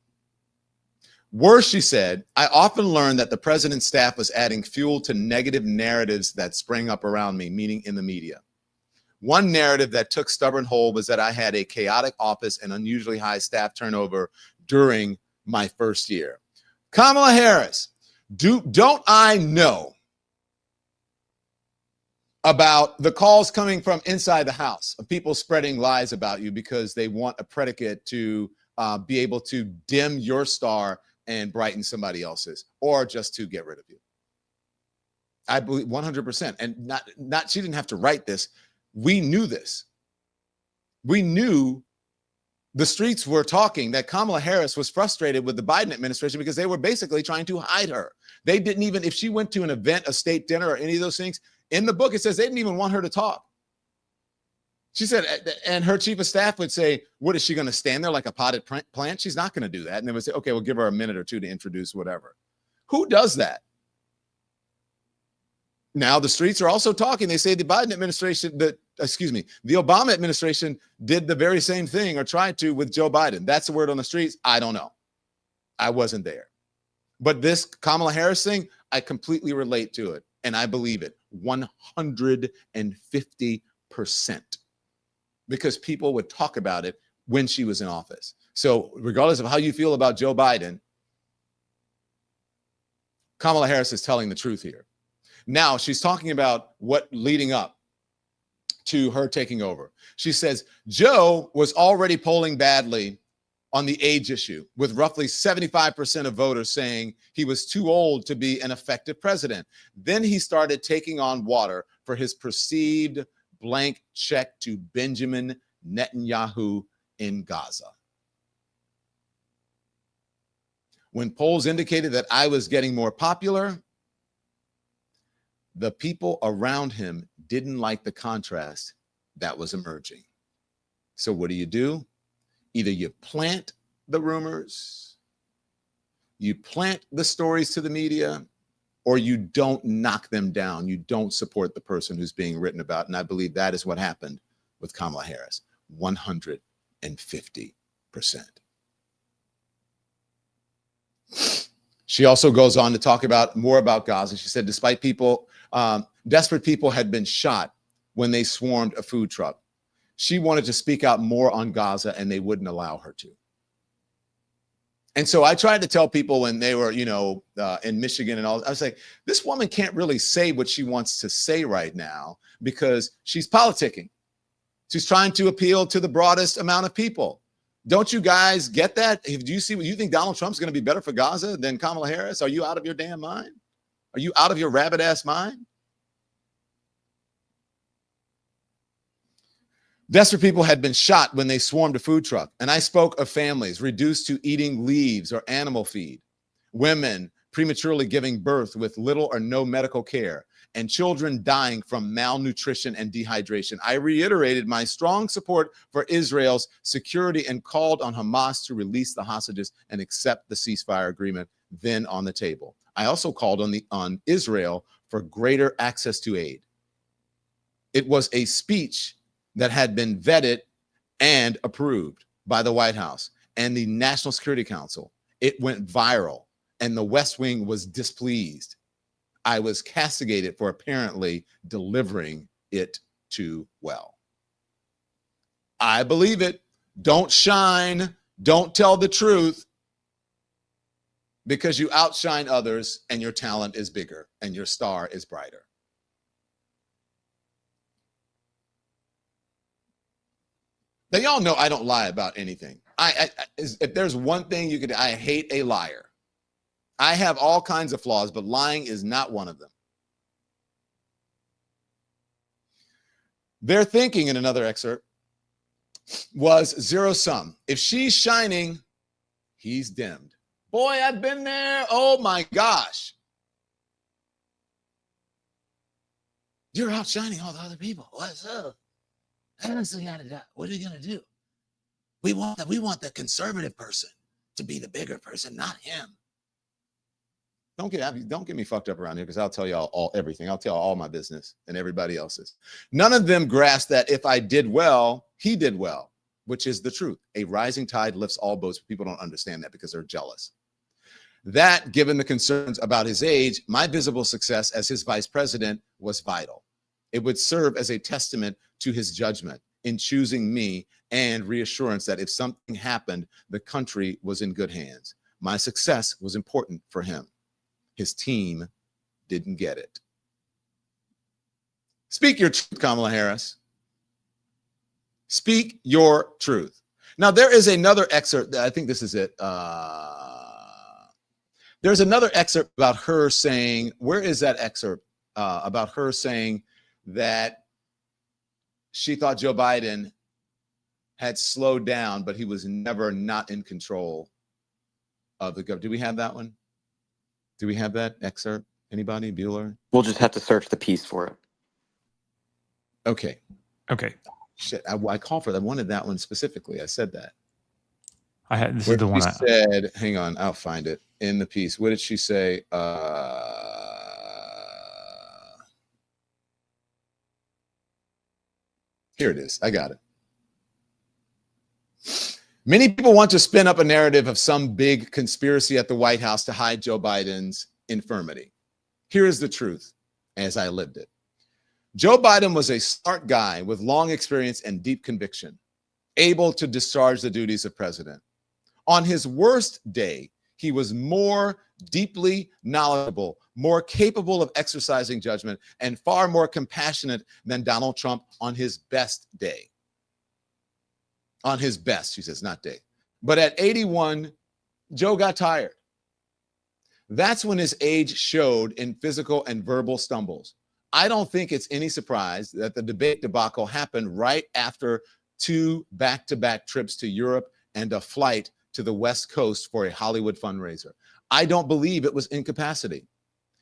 Worse, she said, I often learned that the president's staff was adding fuel to negative narratives that sprang up around me, meaning in the media. One narrative that took stubborn hold was that I had a chaotic office and unusually high staff turnover during my first year. Kamala Harris, don't I know about the calls coming from inside the house of people spreading lies about you because they want a predicate to be able to dim your star and brighten somebody else's, or just to get rid of you? I believe 100%. And not she didn't have to write this. We knew this. We knew, the streets were talking, that Kamala Harris was frustrated with the Biden administration because they were basically trying to hide her. They didn't even, if she went to an event, a state dinner, or any of those things, in the book, it says they didn't even want her to talk. She said, and her chief of staff would say, what, is she going to stand there like a potted plant? She's not going to do that. And they would say, okay, we'll give her a minute or two to introduce whatever. Who does that? Now the streets are also talking. They say the Biden administration, the Obama administration did the very same thing, or tried to, with Joe Biden. That's the word on the streets. I don't know. I wasn't there. But this Kamala Harris thing, I completely relate to it. And I believe it 150%. Because people would talk about it when she was in office. So regardless of how you feel about Joe Biden, Kamala Harris is telling the truth here. Now she's talking about what leading up to her taking over. She says Joe was already polling badly on the age issue, with roughly 75% of voters saying he was too old to be an effective president. Then he started taking on water for his perceived blank check to Benjamin Netanyahu in Gaza. When polls indicated that I was getting more popular, the people around him didn't like the contrast that was emerging. So what do? Either you plant the rumors, you plant the stories to the media, or you don't knock them down. You don't support the person who's being written about. And I believe that is what happened with Kamala Harris, 150%. She also goes on to talk about more about Gaza. She said, despite desperate people had been shot when they swarmed a food truck, she wanted to speak out more on Gaza, and they wouldn't allow her to. And so I tried to tell people when they were, in Michigan and all, I was like, this woman can't really say what she wants to say right now because she's politicking. She's trying to appeal to the broadest amount of people. Don't you guys get that? Do you see what you think Donald Trump's going to be better for Gaza than Kamala Harris? Are you out of your damn mind? Are you out of your rabbit ass mind? Desperate people had been shot when they swarmed a food truck. And I spoke of families reduced to eating leaves or animal feed, women prematurely giving birth with little or no medical care, and children dying from malnutrition and dehydration. I reiterated my strong support for Israel's security and called on Hamas to release the hostages and accept the ceasefire agreement then on the table. I also called on Israel for greater access to aid. It was a speech that had been vetted and approved by the White House and the National Security Council. It went viral, and the West Wing was displeased. I was castigated for apparently delivering it too well. I believe it. Don't shine. Don't tell the truth, because you outshine others and your talent is bigger and your star is brighter. Now, y'all know I don't lie about anything. If there's one thing I hate a liar. I have all kinds of flaws, but lying is not one of them. Their thinking, in another excerpt, was zero sum. If she's shining, he's dimmed. Boy, I've been there. Oh my gosh. You're outshining all the other people. What's up? What are you going to do? We want the conservative person to be the bigger person, not him. Don't get me fucked up around here, because I'll tell y'all all everything. I'll tell all my business and everybody else's. None of them grasp that if I did well, he did well, which is the truth. A rising tide lifts all boats. People don't understand that because they're jealous. That, given the concerns about his age, my visible success as his vice president was vital. It would serve as a testament to his judgment in choosing me and reassurance that if something happened, the country was in good hands. My success was important for him. His team didn't get it. Speak your truth, Kamala Harris. Speak your truth. Now, there is another excerpt. I think this is it. There's another excerpt about her saying, where is that excerpt? About her saying that she thought Joe Biden had slowed down, but he was never not in control of the government. Do we have that one? Do we have that excerpt? Anybody? Bueller? We'll just have to search the piece for it. Okay. Okay. Shit, I called for that. I wanted that one specifically. I said that. This is the one she said, hang on, I'll find it in the piece. What did she say? Here it is. I got it. Many people want to spin up a narrative of some big conspiracy at the White House to hide Joe Biden's infirmity. Here is the truth as I lived it. Joe Biden was a smart guy with long experience and deep conviction, able to discharge the duties of president. On his worst day, he was more deeply knowledgeable, more capable of exercising judgment, and far more compassionate than Donald Trump on his best day. On his best, she says, not day. But at 81, Joe got tired. That's when his age showed in physical and verbal stumbles. I don't think it's any surprise that the debate debacle happened right after 2 back-to-back trips to Europe and a flight to the West Coast for a Hollywood fundraiser. I don't believe it was incapacity.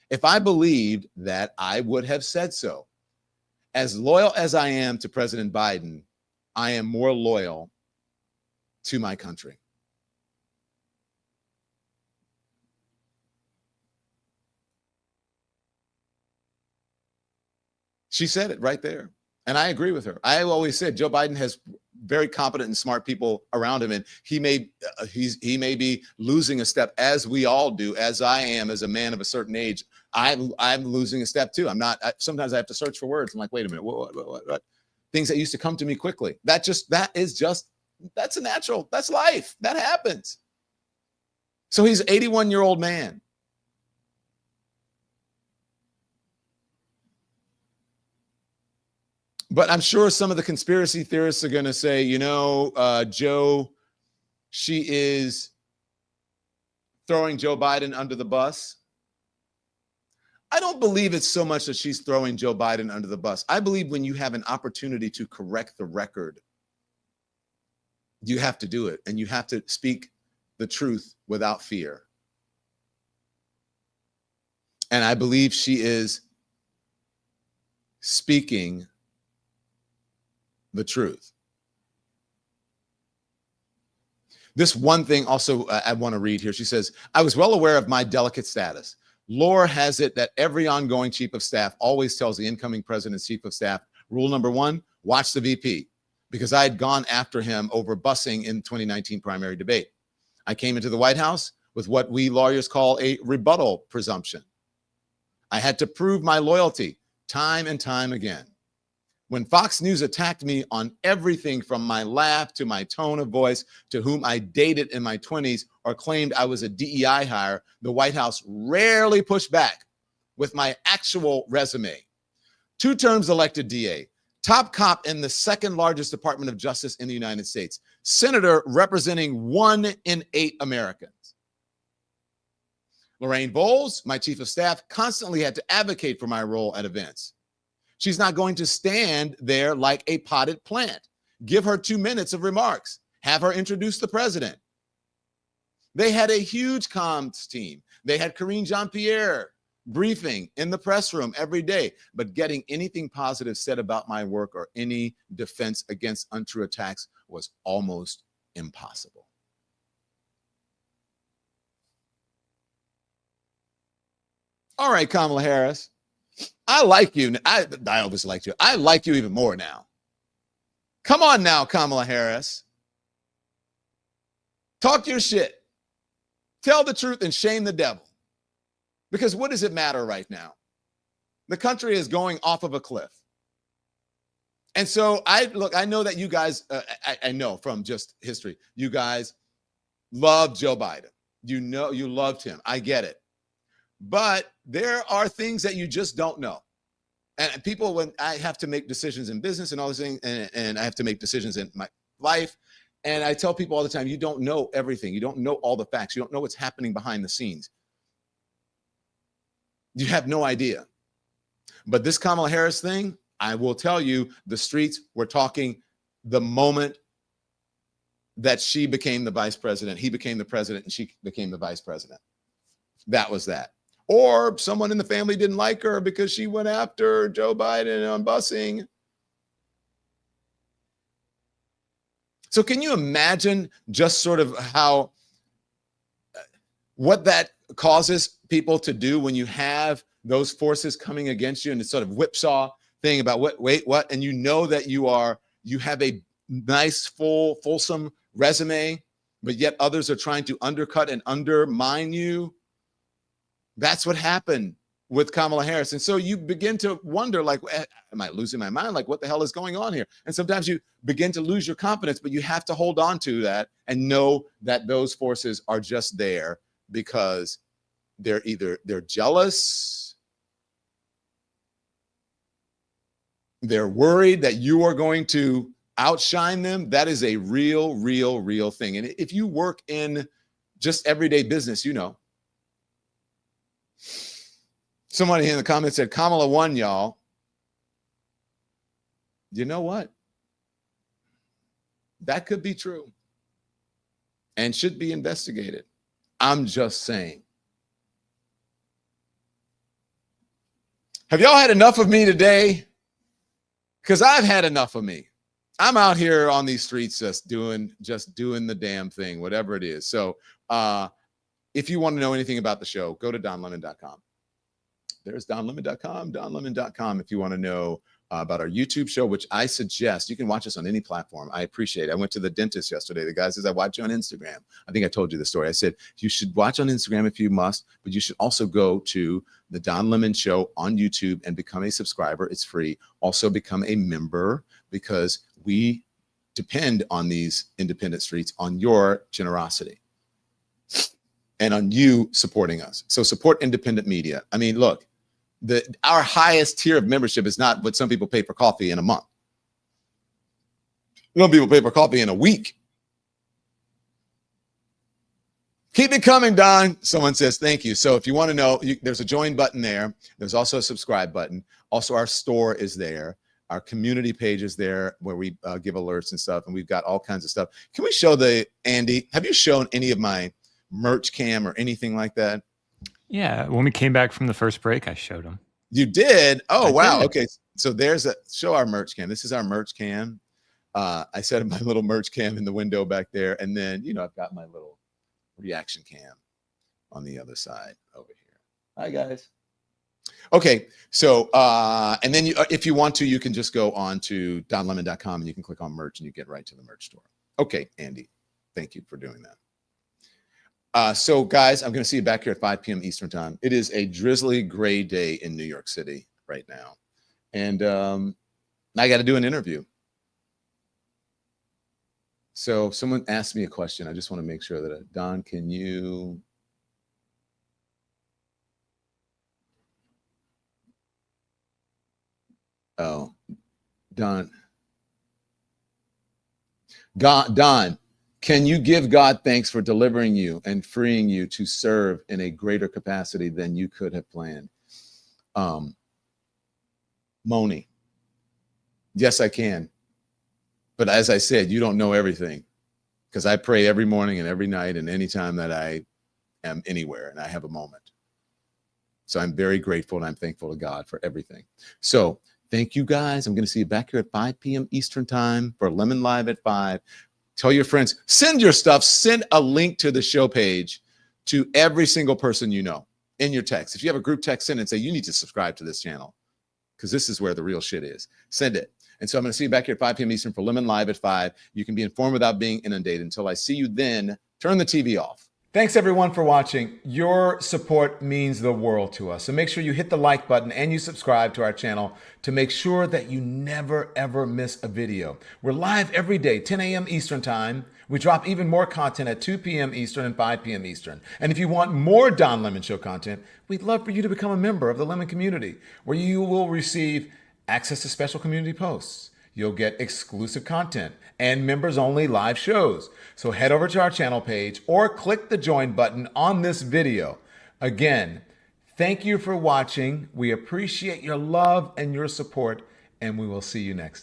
If I believed that, I would have said so. As loyal as I am to President Biden, I am more loyal to my country. She said it right there. And I agree with her. I always said Joe Biden has very competent and smart people around him, and he may be losing a step, as we all do, as I am as a man of a certain age. I'm losing a step too. Sometimes I have to search for words. I'm like, wait a minute, what? Things that used to come to me quickly. That's a natural, that's life. That happens. So he's an 81-year-old man. But I'm sure some of the conspiracy theorists are going to say, Joe, she is throwing Joe Biden under the bus. I don't believe it's so much that she's throwing Joe Biden under the bus. I believe when you have an opportunity to correct the record, you have to do it, and you have to speak the truth without fear. And I believe she is speaking the truth. This one thing also I want to read here. She says, I was well aware of my delicate status. Lore has it that every ongoing chief of staff always tells the incoming president's chief of staff, rule number 1, watch the VP, because I had gone after him over busing in 2019 primary debate. I came into the White House with what we lawyers call a rebuttal presumption. I had to prove my loyalty time and time again. When Fox News attacked me on everything from my laugh to my tone of voice to whom I dated in my 20s or claimed I was a DEI hire, the White House rarely pushed back with my actual resume. 2 terms elected DA, top cop in the 2nd largest Department of Justice in the United States, senator representing 1 in 8 Americans. Lorraine Bowles, my chief of staff, constantly had to advocate for my role at events. She's not going to stand there like a potted plant. Give her 2 minutes of remarks. Have her introduce the president. They had a huge comms team. They had Karine Jean-Pierre briefing in the press room every day, but getting anything positive said about my work or any defense against untrue attacks was almost impossible. All right, Kamala Harris. I like you. I always liked you. I like you even more now. Come on now, Kamala Harris. Talk your shit. Tell the truth and shame the devil. Because what does it matter right now? The country is going off of a cliff. And so I know that you guys, I know from just history, you guys love Joe Biden. You know, you loved him. I get it. But there are things that you just don't know. And people, when I have to make decisions in business and all these things, and I have to make decisions in my life, and I tell people all the time, you don't know everything. You don't know all the facts. You don't know what's happening behind the scenes. You have no idea. But this Kamala Harris thing, I will tell you, the streets were talking the moment that she became the vice president. He became the president and she became the vice president. That was that. Or someone in the family didn't like her because she went after Joe Biden on busing. So can you imagine just sort of how, what that causes people to do when you have those forces coming against you and it's sort of whipsaw thing about what, and you know that you have a nice, fulsome resume, but yet others are trying to undercut and undermine you. That's what happened with Kamala Harris. And so you begin to wonder, like, am I losing my mind? Like, what the hell is going on here? And sometimes you begin to lose your confidence, but you have to hold on to that and know that those forces are just there because they're jealous, they're worried that you are going to outshine them. That is a real thing. And if you work in just everyday business, you know. Somebody in the comments said, Kamala won, y'all. You know what? That could be true and should be investigated. I'm just saying. Have y'all had enough of me today? Because I've had enough of me. I'm out here on these streets just doing the damn thing, whatever it is. So if you want to know anything about the show, go to donlemon.com. There's donlemon.com if you want to know about our YouTube show, which I suggest. You can watch us on any platform. I appreciate it. I went to the dentist yesterday. The guy says, I watch you on Instagram. I think I told you the story. I said, you should watch on Instagram if you must, but you should also go to the Don Lemon Show on YouTube and become a subscriber. It's free. Also become a member because we depend on these independent streets, on your generosity and on you supporting us. So support independent media. I mean, look, our highest tier of membership is not what some people pay for coffee in a month. Some people pay for coffee in a week. Keep it coming, Don. Someone says, thank you. So if you want to know, there's a join button there. There's also a subscribe button. Also, our store is there. Our community page is there where we give alerts and stuff. And we've got all kinds of stuff. Can we show Andy, have you shown any of my merch cam or anything like that? Yeah, when we came back from the first break, I showed them. You did? Oh, wow. Did. Okay. So show our merch cam. This is our merch cam. I set up my little merch cam in the window back there. And then, I've got my little reaction cam on the other side over here. Hi, guys. Okay. So, and then if you want to, you can just go on to donlemon.com and you can click on merch and you get right to the merch store. Okay, Andy, thank you for doing that. So guys, I'm going to see you back here at 5 p.m. Eastern time. It is a drizzly gray day in New York City right now. And I got to do an interview. So someone asked me a question. I just want to make sure that, Don, can you... Oh, Don. Don. Can you give God thanks for delivering you and freeing you to serve in a greater capacity than you could have planned? Moni, yes, I can. But as I said, you don't know everything because I pray every morning and every night and anytime that I am anywhere and I have a moment. So I'm very grateful and I'm thankful to God for everything. So thank you guys. I'm going to see you back here at 5 p.m. Eastern time for Lemon Live at 5. Tell your friends, send your stuff, send a link to the show page to every single person you know. in your text. If you have a group text, send it and say, you need to subscribe to this channel because this is where the real shit is. Send it. And so I'm going to see you back here at 5 p.m. Eastern for Lemon Live at 5. You can be informed without being inundated. Until I see you then, turn the TV off. Thanks everyone for watching. Your support means the world to us. So make sure you hit the like button and you subscribe to our channel to make sure that you never ever miss a video. We're live every day, 10 a.m. Eastern time. We drop even more content at 2 p.m. Eastern and 5 p.m. Eastern. And if you want more Don Lemon Show content, we'd love for you to become a member of the Lemon community, where you will receive access to special community posts. You'll get exclusive content and members-only live shows. So head over to our channel page or click the join button on this video. Again, thank you for watching. We appreciate your love and your support, and we will see you next time.